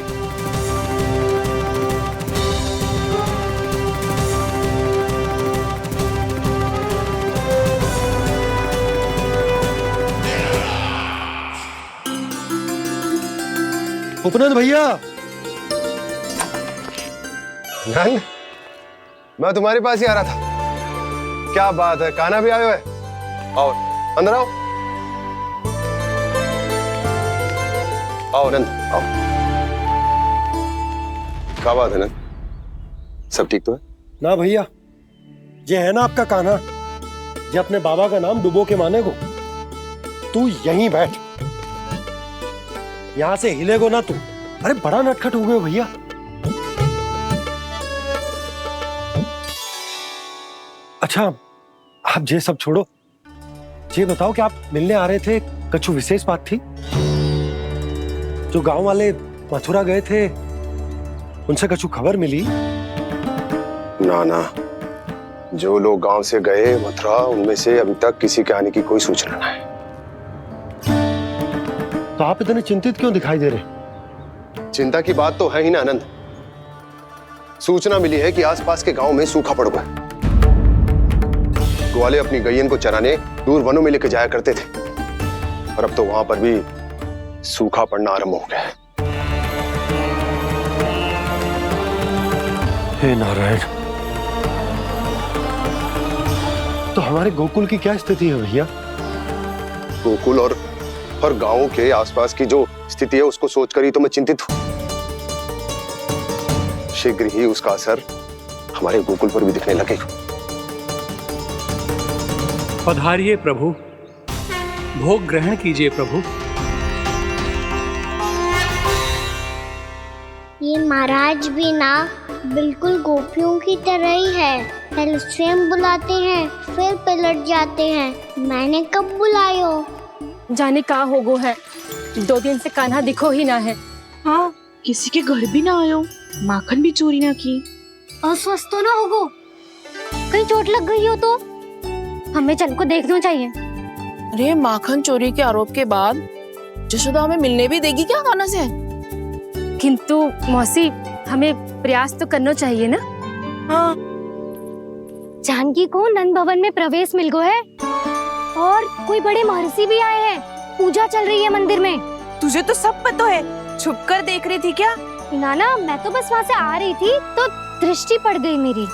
उपनंद भैया, नंद, मैं तुम्हारे पास ही आ रहा था। क्या बात है, कान्हा भी आयो है? आओ अंदर आओ। आओ नंद, आओ। क्या बात है नंद, सब ठीक तो है? ना भैया, ये है ना आपका कान्हा, ये अपने बाबा का नाम डुबो के माने को। तू यहीं बैठ, यहां से हिलेगो ना तू। अरे बड़ा नटखट हो गए भैया। अच्छा, आप ये सब छोड़ो, ये बताओ कि आप मिलने आ रहे थे, कछु विशेष बात थी? जो गांव वाले मथुरा गए थे, उनसे कछु खबर मिली? ना ना, जो लोग गांव से गए मथुरा, उनमें से अभी तक किसी के आने की कोई सूचना नहीं है। तो आप इतने चिंतित क्यों दिखाई दे रहे? चिंता की बात तो है ही ना आनंद। सूचना मिली है कि आसपास के गांव में सूखा पड़ गया। ग्वाले अपनी गैयन को चराने दूर वनों में लेके जाया करते थे, और अब तो वहां पर भी सूखा पड़ना आरंभ हो गया है। हे नारायण, तो हमारे गोकुल की क्या स्थिति है भैया? गोकुल और गांवों के आसपास की जो स्थिति है उसको सोचकर ही तो मैं चिंतित हूं। शीघ्र ही उसका असर हमारे गोकुल पर भी दिखने लगेगा। पधारिए प्रभु, भोग ग्रहण कीजिए प्रभु। ये महाराज भी ना बिल्कुल गोपियों की तरह ही है। पहले स्वयं बुलाते हैं, फिर पलट जाते हैं। मैंने कब बुलायो? जाने कहाँ हो गो है, 2 दिन से कान्हा दिखो ही ना है। हाँ, किसी के घर भी ना आयो, माखन भी चोरी ना की। अस्वस्थ तो ना होगो, कहीं चोट लग गई हो तो हमें चल को देखना चाहिए। अरे माखन चोरी के आरोप के बाद जशोदा हमें मिलने भी देगी क्या कान्हा से? किंतु मौसी, हमें प्रयास तो करना चाहिए ना। हाँ, जानकी को नंद भवन में प्रवेश मिल गो है, और कोई बड़े महर्षि भी आए हैं। पूजा चल रही है मंदिर में। तुझे तो सब पता है, छुप कर देख रही थी क्या? ना, मैं तो बस वहाँ से आ रही थी तो दृष्टि पड़ गई मेरी।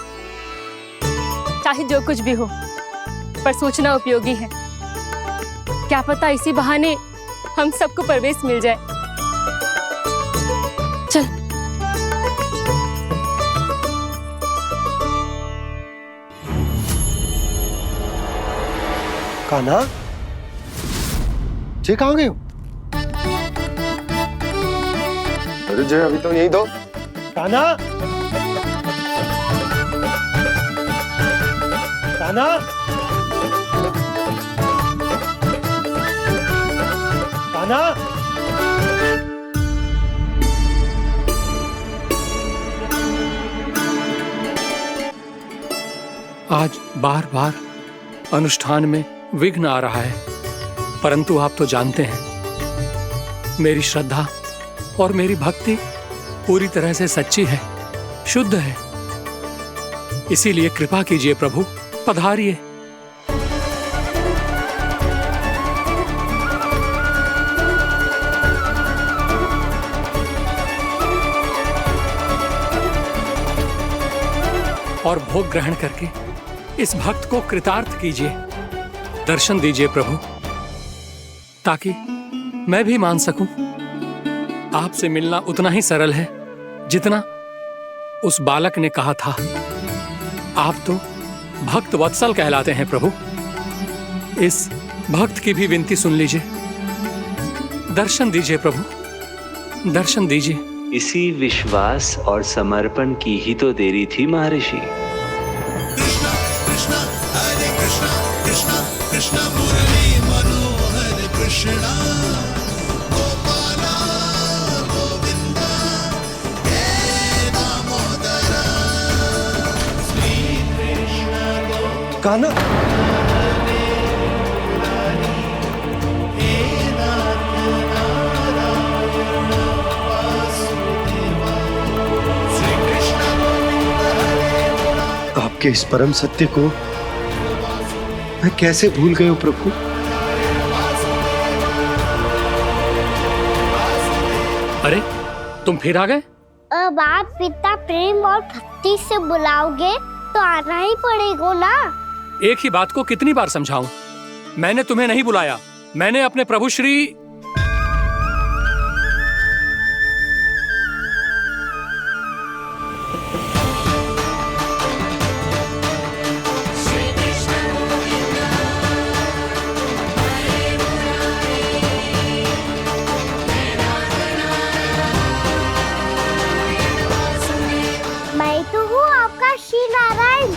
चाहे जो कुछ भी हो, पर सूचना उपयोगी है। क्या पता इसी बहाने हम सबको प्रवेश मिल जाए। चल। कान्हा, जे कहाँ गए हो? अरे जय, अभी तो यही दो। कान्हा, कान्हा, कान्हा। आज बार बार अनुष्ठान में विघ्न आ रहा है, परंतु आप तो जानते हैं मेरी श्रद्धा और मेरी भक्ति पूरी तरह से सच्ची है, शुद्ध है। इसीलिए कृपा कीजिए प्रभु, पधारिए। और भोग ग्रहण करके इस भक्त को कृतार्थ कीजिए। दर्शन दीजिए प्रभु, ताकि मैं भी मान सकूं। आपसे मिलना उतना ही सरल है जितना उस बालक ने कहा था। आप तो भक्त वत्सल कहलाते हैं प्रभु। इस भक्त की भी विनती सुन लीजिए। दर्शन दीजिए प्रभु, दर्शन दीजिए। इसी विश्वास और समर्पण की ही तो देरी थी महर्षि। कान्हा, आपके इस परम सत्य को मैं कैसे भूल गया हूं प्रभु। अरे तुम फिर आ गए? अब आप इतना प्रेम और भक्ति से बुलाओगे तो आना ही पड़ेगा ना। एक ही बात को कितनी बार समझाऊं? मैंने तुम्हें नहीं बुलाया, मैंने अपने प्रभु श्री मैं तो हूँ आपका श्री नारायण।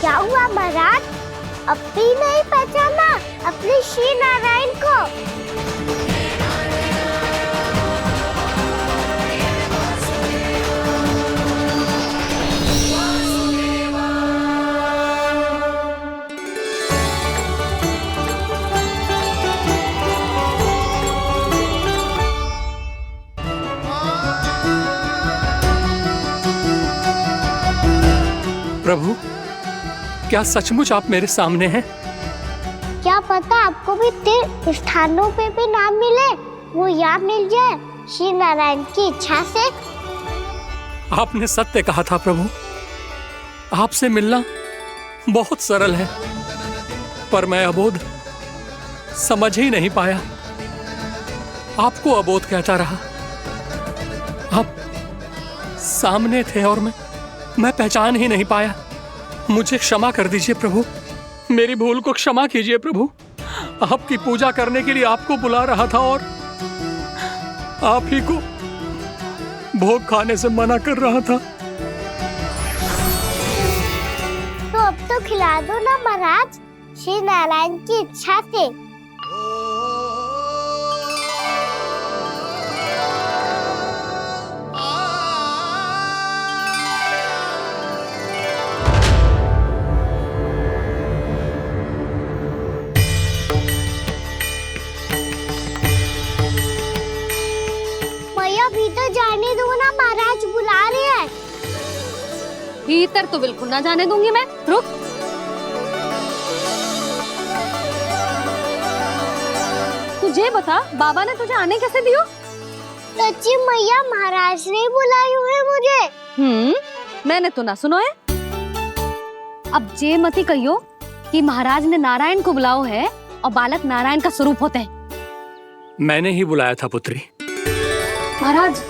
क्या हुआ महाराज, अब भी नहीं पहचाना अपने श्री नारायण को? प्रभु, क्या सचमुच आप मेरे सामने हैं? क्या पता आपको भी तीर्थ स्थानों पे भी नाम मिले, वो यहाँ मिल जाए श्री नारायण की इच्छा से। आपने सत्य कहा था प्रभु, आपसे मिलना बहुत सरल है, पर मैं अबोध समझ ही नहीं पाया। आपको अबोध कहता रहा। आप सामने थे और मैं पहचान ही नहीं पाया। मुझे क्षमा कर दीजिए प्रभु, मेरी भूल को क्षमा कीजिए प्रभु। आपकी पूजा करने के लिए आपको बुला रहा था और आप ही को भोग खाने से मना कर रहा था। तो अब तो खिला दो ना महाराज, श्री नारायण की इच्छा से। भीतर जाने दो ना, महाराज बुला रहे हैं। भीतर तो बिल्कुल ना जाने दूंगी मैं। रुक। तुझे बता, बाबा ने तुझे आने कैसे दियो? सच्ची मैया, महाराज ने बुलाई हुई मुझे। मैंने तो ना सुनो है। अब जे मती कहियो कि महाराज ने नारायण को बुलाओ है और बालक नारायण का स्वरूप होते हैं। मैंने ही बुलाया था पुत्री। महाराज,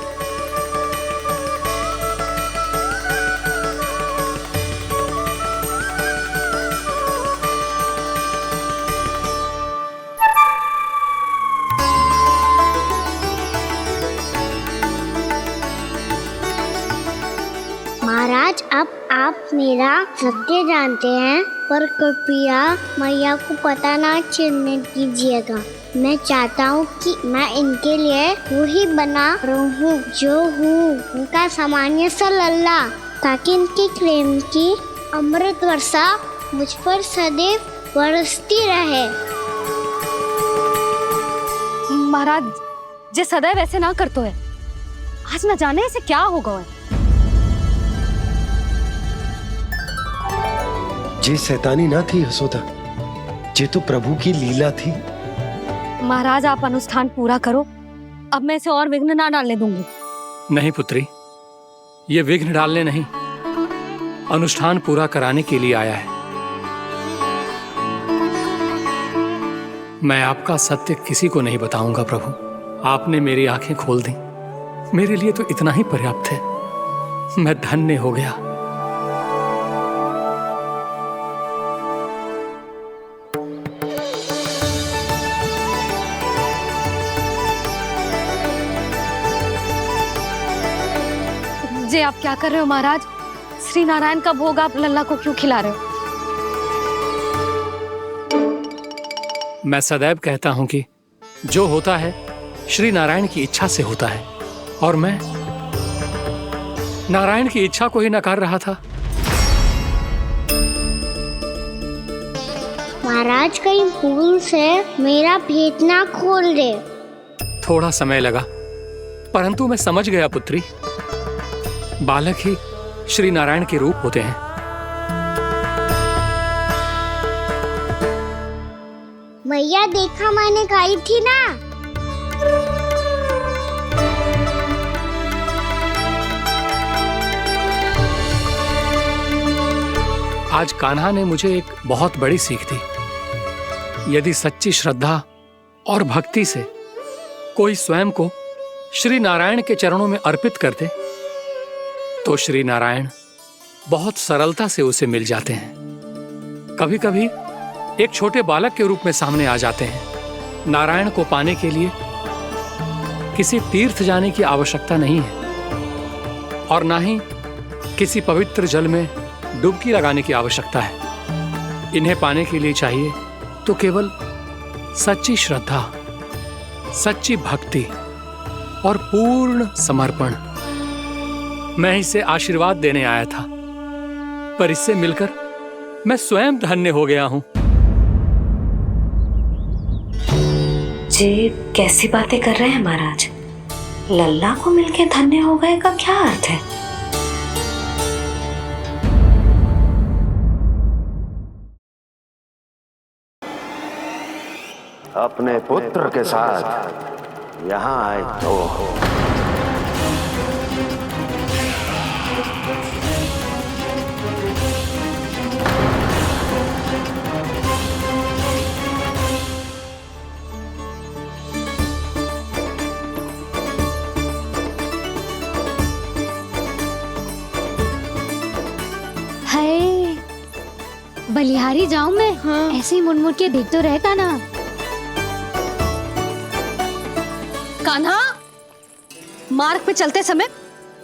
महाराज, अब आप मेरा सत्य जानते हैं, पर कृपया मैया को पता ना चलने दीजिएगा। मैं चाहता हूँ कि मैं इनके लिए वही बना रहूँ जो हूँ, उनका सामान्य सा लल्ला, ताकि इनके प्रेम की अमृत वर्षा मुझ पर सदैव बरसती रहे। महाराज, जे सदैव ऐसे ना करतो है, आज न जाने इसे क्या होगा है। जे शैतानी ना थी यशोदा, जे तो प्रभु की लीला थी। महाराज, आप अनुष्ठान पूरा करो, अब मैं इसे और विघ्न ना डालने दूंगी। नहीं पुत्री, ये विघ्न डालने नहीं, अनुष्ठान पूरा कराने के लिए आया है। मैं आपका सत्य किसी को नहीं बताऊंगा प्रभु। आपने मेरी आंखें खोल दी, मेरे लिए तो इतना ही पर्याप्त है। मैं धन्य हो गया। जे आप क्या कर रहे हो महाराज? श्री नारायण का भोग आप लल्ला को क्यों खिला रहे हो? मैं सदैव कहता हूं कि जो होता है श्री नारायण की इच्छा से होता है, और मैं नारायण की इच्छा को ही नकार रहा था। महाराज, कहीं भूल से मेरा भेद ना खोल दे। थोड़ा समय लगा, परंतु मैं समझ गया पुत्री। बालक ही श्री नारायण के रूप होते हैं। मैया, देखा मैंने कही थी ना। आज कान्हा ने मुझे एक बहुत बड़ी सीख दी। यदि सच्ची श्रद्धा और भक्ति से कोई स्वयं को श्री नारायण के चरणों में अर्पित कर दे, तो श्री नारायण बहुत सरलता से उसे मिल जाते हैं। कभी कभी एक छोटे बालक के रूप में सामने आ जाते हैं। नारायण को पाने के लिए किसी तीर्थ जाने की आवश्यकता नहीं है, और ना ही किसी पवित्र जल में डुबकी लगाने की आवश्यकता है। इन्हें पाने के लिए चाहिए तो केवल सच्ची श्रद्धा, सच्ची भक्ति और पूर्ण समर्पण। मैं इसे आशीर्वाद देने आया था, पर इससे मिलकर मैं स्वयं धन्य हो गया हूं। जी कैसी बातें कर रहे हैं महाराज? लल्ला को मिलके धन्य हो गए का क्या अर्थ है? अपने पुत्र के साथ यहाँ आए तो हाय, बलिहारी जाऊं मैं? हाँ। ऐसे ही मुड़ मुड़ के देख तो रहता ना। कान्हा, मार्ग पे चलते समय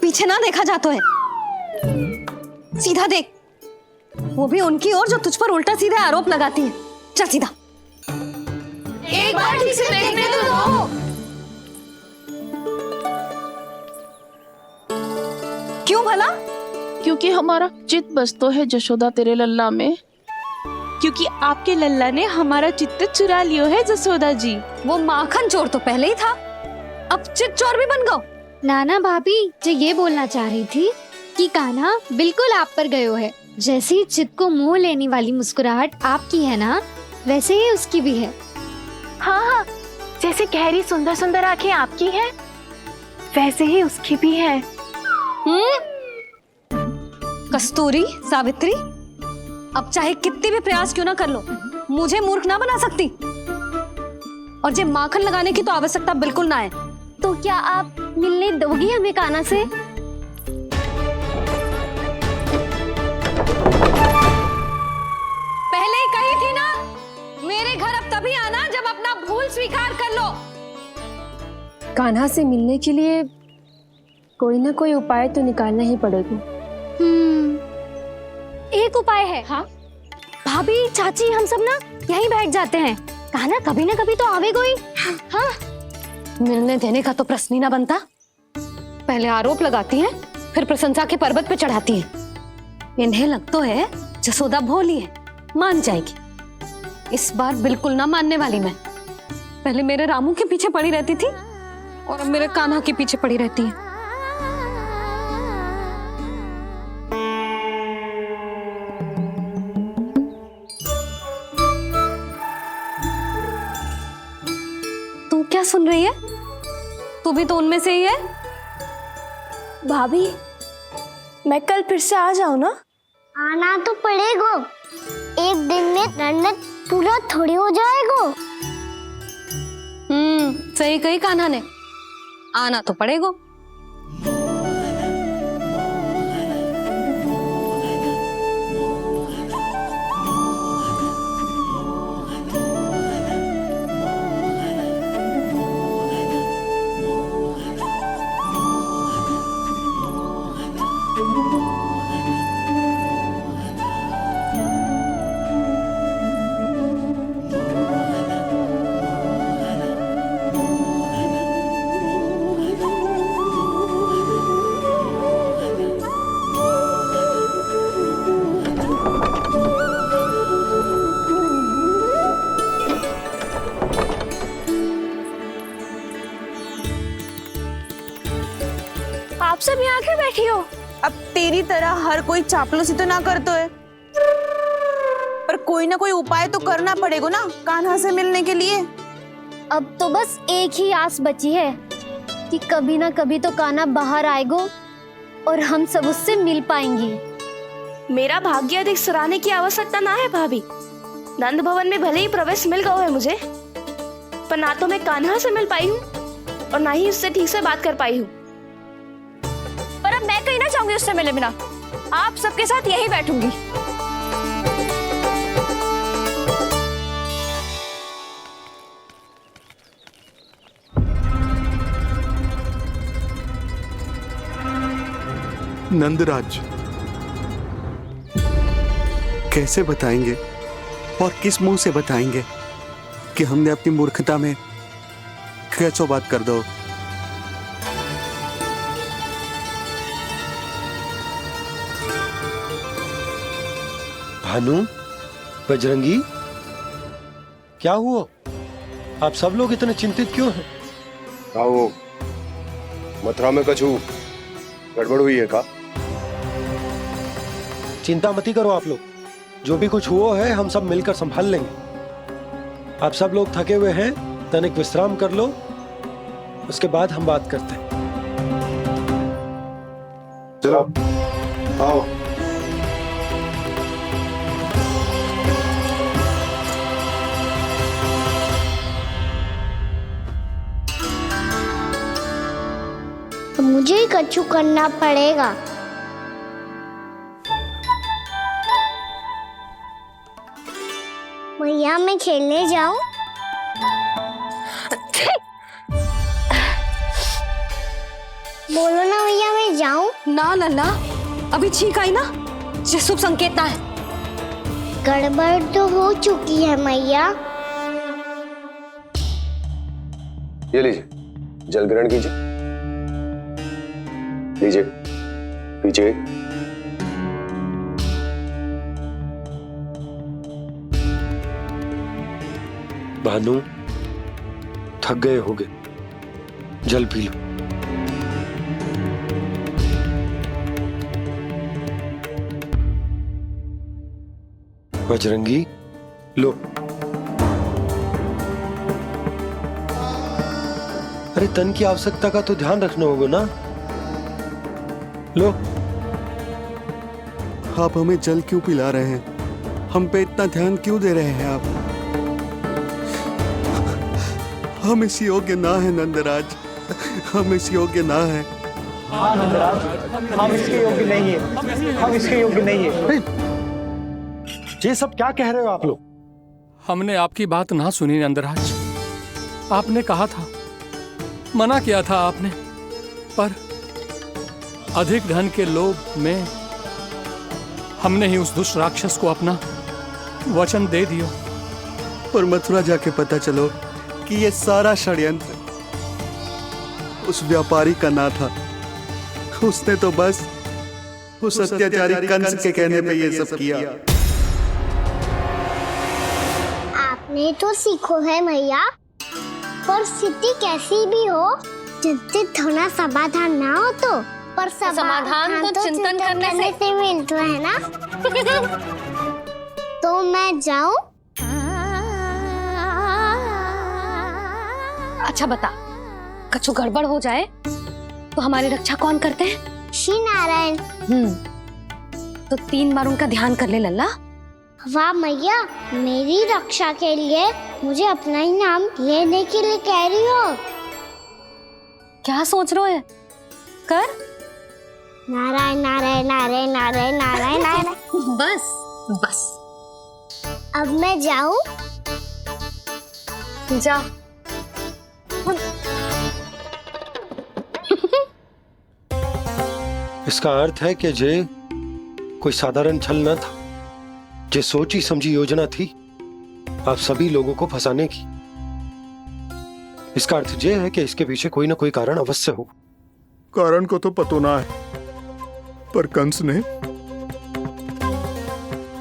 पीछे ना देखा जाता है, सीधा देख, वो भी उनकी ओर जो तुझ पर उल्टा सीधा आरोप लगाती है। चल सीधा। एक बार ठीक से देखने तो दो। क्यों भला? क्योंकि हमारा चित बसतो है जशोदा तेरे लल्ला में। क्योंकि आपके लल्ला ने हमारा चित्त चुरा लियो है जसोदा जी। वो माखन चोर तो पहले ही था, अब चित चोर भी बन गो। नाना भाभी जो ये बोलना चाह रही थी कि कान्हा बिल्कुल आप पर गयो है। जैसी चित को मोह लेने वाली मुस्कुराहट आपकी है ना, वैसे ही उसकी भी है। हाँ हाँ, जैसे गहरी सुंदर सुंदर आंखें आपकी हैं, वैसे ही उसकी भी है। कस्तूरी, सावित्री, अब चाहे कितने भी प्रयास क्यों ना कर लो, मुझे मूर्ख ना बना सकती। और जे माखन लगाने की तो आवश्यकता बिल्कुल ना है। तो क्या आप मिलने दोगी हमें कान्हा से? पहले ही कही थी ना, मेरे घर अब तभी आना जब अपना भूल स्वीकार कर लो। कान्हा से मिलने के लिए कोई ना कोई उपाय तो निकालना ही पड़ेगा। एक उपाय है। हाँ? भाभी, चाची, हम सब ना यहीं बैठ जाते हैं। कान्हा कभी ना कभी तो आवेगा ही। हाँ? मिलने देने का तो प्रश्न ही ना बनता। पहले आरोप लगाती हैं, फिर प्रशंसा के पर्वत पे चढ़ाती हैं। इन्हें लगता है जसोदा भोली है, मान जाएगी। इस बार बिल्कुल ना मानने वाली मैं। पहले मेरे रामू के पीछे पड़ी रहती थी और अब मेरे कान्हा के पीछे पड़ी रहती है। तू क्या सुन रही है? तू भी तो उनमें से ही है। भाभी, मैं कल फिर से आ जाऊँ ना? आना तो पड़ेगा। एक दिन में रन्नत पूरा थोड़ी हो जाएगा। सही कही कान्हा ने, आना तो पड़ेगा। आप सब यहाँ क्यों बैठी हो? अब तेरी तरह हर कोई चापलूसी तो ना करतो है, पर कोई ना कोई उपाय तो करना पड़ेगा ना कान्हा से मिलने के लिए। अब तो बस एक ही आस बची है कि कभी ना कभी तो कान्हा बाहर आएगा और हम सब उससे मिल पाएंगे। मेरा भाग्य अधिक सराहने की आवश्यकता ना है भाभी। नंद भवन में भले ही प्रवेश मिल गया है मुझे, पर ना तो मैं कान्हा से मिल पाई हूँ और ना ही उससे ठीक से बात कर पाई हूँ। पर अब मैं कहीं ना चाहूंगी उससे मिले बिना। आप सबके साथ यही बैठूंगी। नंदराज, कैसे बताएंगे और किस मुंह से बताएंगे कि हमने अपनी मूर्खता में कैसो बात कर दो। भानु, बजरंगी, क्या हुआ? आप सब लोग इतने चिंतित क्यों हैं? आओ, मथुरा में कछु गड़बड़ हुई है का? चिंता मत करो आप लोग, जो भी कुछ हुआ है हम सब मिलकर संभाल लेंगे। आप सब लोग थके हुए हैं, तनिक विश्राम कर लो, उसके बाद हम बात करते हैं। चलो आओ। मुझे ही कच्चू करना पड़ेगा। भैया मैं खेलने जाऊं? बोलो ना भैया मैं जाऊं? ना लल्ला, अभी छींक आई ना, ये शुभ संकेत ना है। गड़बड़ तो हो चुकी है मैया। ये लीजिए, जल ग्रहण कीजिए। लीजिए, पीजिए। भानु, थक गए होगे, जल पी लो। बजरंगी, लो। अरे तन की आवश्यकता का तो ध्यान रखना होगा ना, लो। आप हमें जल क्यों पिला रहे हैं? हम पे इतना ध्यान क्यों दे रहे हैं आप? हम इस योग्य ना है नंदराज, हम इस योग्य ना है। हाँ नंदराज, हम इसके योग्य नहीं है, हम इसके योग्य नहीं है। ये सब क्या कह रहे हो आप लोग? हमने आपकी बात ना सुनी नंदराज। आपने कहा था, मना किया था आपने, पर अधिक धन के लोभ में हमने ही उस दुष्ट राक्षस को अपना वचन दे दिया। पर मथुरा जाके पता चलो कि ये सारा षड्यंत्र उस व्यापारी का ना था। उसने तो बस उस अत्याचारी कंस के कहने पे ये सब किया। आपने तो सीखो है भैया, पर स्थिति कैसी भी हो, चिंतित होना समाधान ना हो तो, पर समाधान तो चिंतन करने से मिलता है ना। तो मैं जाऊं? अच्छा बता, कछु गड़बड़ हो जाए तो हमारी रक्षा कौन करते हैं? श्री नारायण। तो 3 बार उनका ध्यान कर ले लल्ला। वाह मैया, मेरी रक्षा के लिए मुझे अपना ही नाम लेने के लिए कह रही हो? क्या सोच रहे हो? कर। नारायण नारायण नारायण नारायण नारायण नारायण। बस बस। अब मैं जाऊं? जा। इसका अर्थ है कि जे कोई साधारण छल न था, जे सोची समझी योजना थी आप सभी लोगों को फंसाने की। इसका अर्थ ये है कि इसके पीछे कोई ना कोई कारण अवश्य हो। कारण को तो पतो ना है, पर कंस ने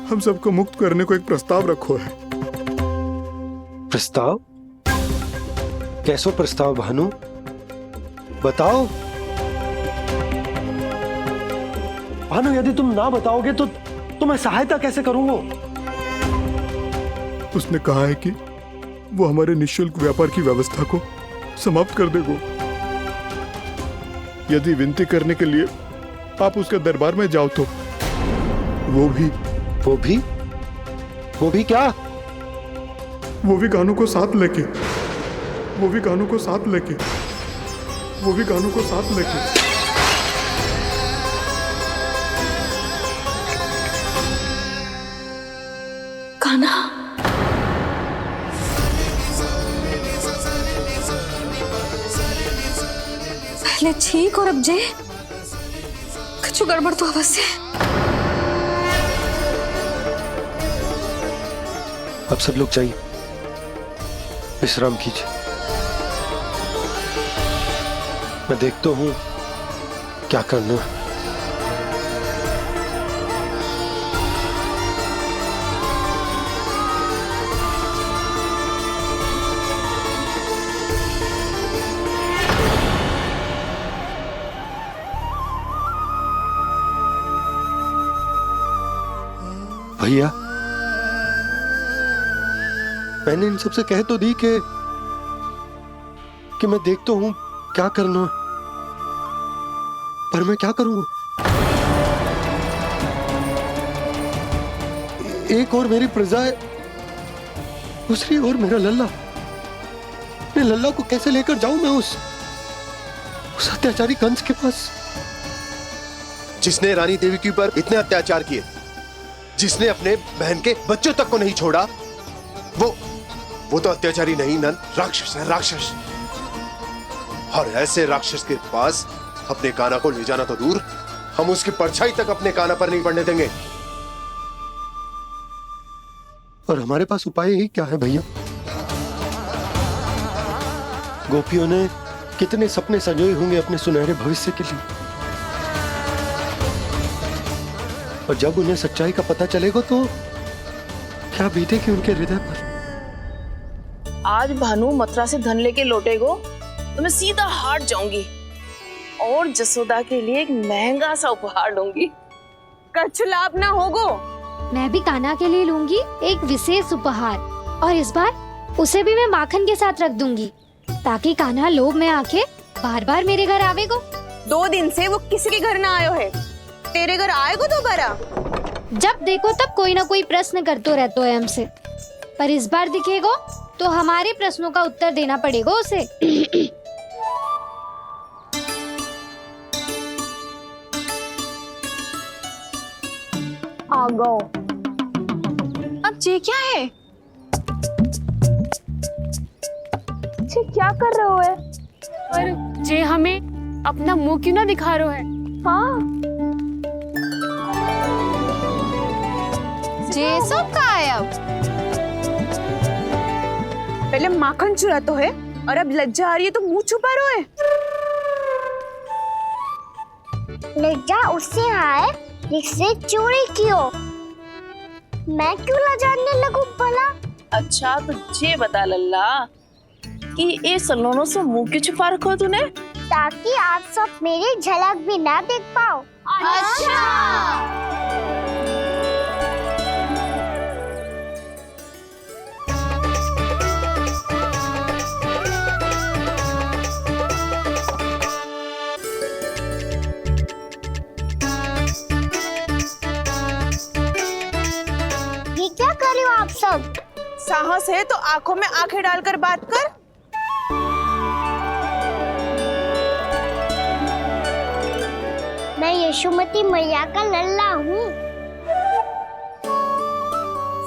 हम सबको मुक्त करने को एक प्रस्ताव रखो है। प्रस्ताव? कैसो प्रस्ताव भानु, बताओ। भानु, यदि तुम ना बताओगे तो मैं सहायता कैसे करूंगा? उसने कहा है कि वो हमारे निःशुल्क व्यापार की व्यवस्था को समाप्त कर देगा यदि विनती करने के लिए आप उसके दरबार में जाओ तो। वो भी क्या? वो भी गानों को साथ लेके, वो भी गानों को साथ लेके, वो भी गानों को साथ लेके। कान्हा, पहले ठीक और अब जे कुछ गड़बड़ तो अवश्य। अब सब लोग जाइए, विश्राम कीजिए। मैं देखता हूं क्या करना है। भैया, मैंने इन सबसे कह तो दी कि मैं देखता हूं क्या करना है, पर मैं क्या करूंगा? एक और मेरी प्रजा है, दूसरी ओर मेरा लल्ला। मैं लल्ला को कैसे लेकर जाऊं मैं उस अत्याचारी कंस के पास, जिसने रानी देवी के ऊपर इतने अत्याचार किए, जिसने अपने बहन के बच्चों तक को नहीं छोड़ा, वो तो अत्याचारी नहीं नन, राक्षस है, राक्षस। और ऐसे राक्षस के पास अपने कान्हा को ले जाना तो दूर, हम उसकी परछाई तक अपने कान्हा पर नहीं पड़ने देंगे। और हमारे पास उपाय ही क्या है भैया? गोपियों ने कितने सपने संजोए होंगे अपने सुनहरे भविष्य के लिए, और जब उन्हें सच्चाई का पता चलेगा तो क्या बीतेगी उनके हृदय पर? आज भानु मथुरा से धन लेके लौटेगो तो मैं सीधा हाट जाऊंगी और जसोदा के लिए एक महंगा सा उपहार दूंगी। कछु लाभ ना होगो। मैं भी कान्हा के लिए लूंगी एक विशेष उपहार, और इस बार उसे भी मैं माखन के साथ रख दूंगी, ताकि कान्हा लोभ में आके बार बार मेरे घर आवेगो। 2 दिन से वो किसी के घर ना आयो है, तेरे घर आएगो दोबारा? जब देखो तब कोई ना कोई प्रश्न करते रहते है हमसे, पर इस बार दिखेगो तो हमारे प्रश्नों का उत्तर देना पड़ेगा उसे। आ गो। अब ये क्या है? ये क्या कर रहे हो है? पर जे हमें अपना मुंह क्यों ना दिखा रहे है? हाँ, जे सब का है अब? पहले माखन चुरा तो है और अब लज्जा आ रही है तो मुंह छुपा रहे है। लज्जा उससे है जिससे चोरी कियो। मैं क्यों लजाने लगूं भला? अच्छा तो ये बता लल्ला कि ये सलोनों से मुंह क्यों छुपा रखो तूने? ताकि आप सब मेरी झलक भी ना देख पाओ। अच्छा। ये क्या कर रहे हो आप सब? साहस है तो आंखों में आंखें डालकर बात कर। मैं यशोमती मैया का लल्ला हूँ।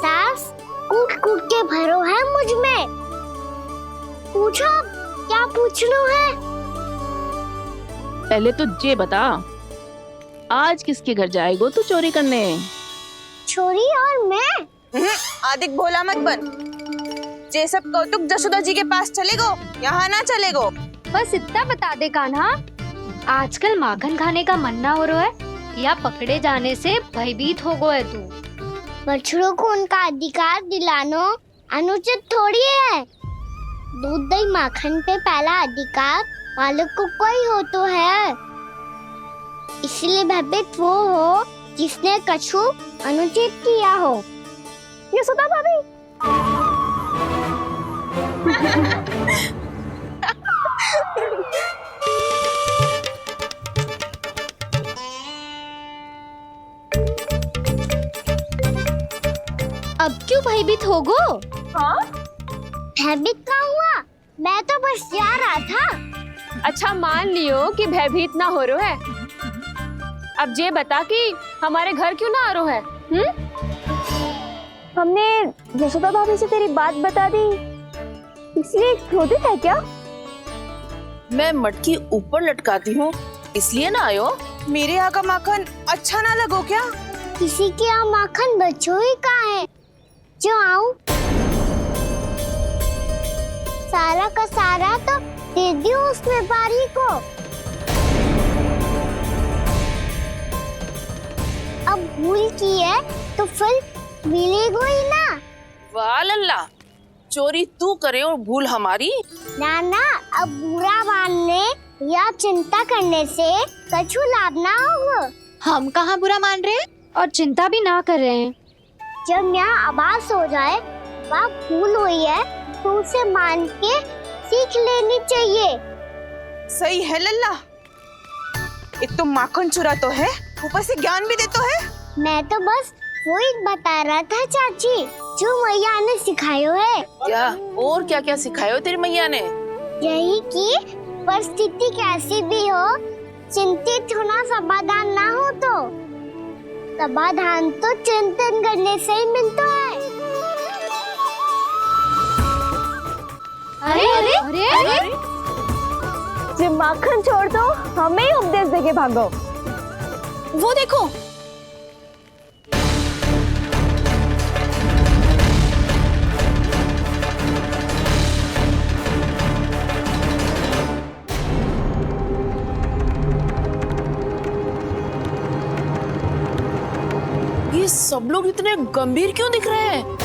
सास कूट कूट के भरो है मुझ में। पूछो क्या पूछना है? पहले तो ये बता, आज किसके घर जाएगो तू चोरी करने? छोरी और मैं? आदिक भोला मत बन। ये सब कौतुक जसोदा जी के पास चलेगो, यहाँ ना चलेगो। बस इतना बता दे कान्हा, आजकल माखन खाने का मन ना हो रहा है या पकड़े जाने से भयभीत हो गए तू? बछड़ों को उनका अधिकार दिलाना अनुचित थोड़ी है। दूध दही माखन पे पहला अधिकार मालिक को कोई हो तो है। इसलिए भयभीत वो हो जिसने कछु अनुचित किया हो। यशोदा भाभी। अब क्यों भयभीत हो गो? हाँ? भयभीत क्या हुआ? मैं तो बस जा रहा था। अच्छा मान लियो कि भयभीत ना हो रहा है। अब ये बता कि हमारे घर क्यों ना आ रहा है? हमने यशोदा भाभी से तेरी बात बता दी, इसलिए क्रोधित है क्या? मैं मटकी ऊपर लटकाती हूँ इसलिए ना आयो? मेरे यहाँ का माखन अच्छा ना लगो क्या? किसी के यहाँ माखन बच्चों ही कहाँ है जो आऊं? सारा का सारा तो दे दियो उस व्यापारी को। अब भूल की है तो फल मिलेगा ही ना। वाह लल्ला, चोरी तू करे और भूल हमारी। ना ना, अब बुरा मानने या चिंता करने से कछु लाभ ना होगा। हम कहाँ बुरा मान रहे हैं और चिंता भी ना कर रहे हैं। जब यहाँ आभास हो जाए बात भूल हुई है तो उसे मान के सीख लेनी चाहिए। सही है लल्ला, एक तो माखन चुरा तो है, ऊपर से ज्ञान भी दे तो है। मैं तो बस वही बता रहा था चाची, जो मैया ने सिखायो है। क्या और क्या क्या सिखायो तेरी मैया ने? यही कि परिस्थिति कैसी भी हो, चिंतित होना समाधान ना हो तो समाधान तो चिंतन करने से ही मिलता है। अरे अरे अरे, अरे? जी माखन छोड़ दो, हमें ही उपदेश देके भागो। वो देखो, ये सब लोग इतने गंभीर क्यों दिख रहे हैं?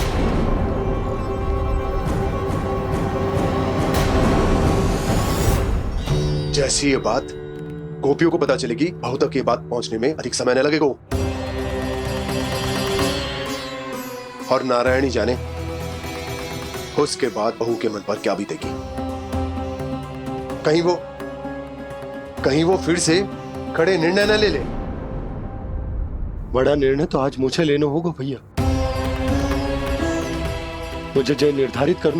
जैसी ये बात गोपियों को पता चलेगी, बहू तक ये बात पहुंचने में अधिक समय न लगेगा। और नारायणी जाने उसके बाद बहू के मन पर क्या बीतेगी। कहीं वो फिर से खड़े निर्णय न ले ले। बड़ा निर्णय तो आज मुझे लेना होगा भैया। मुझे जो निर्धारित करना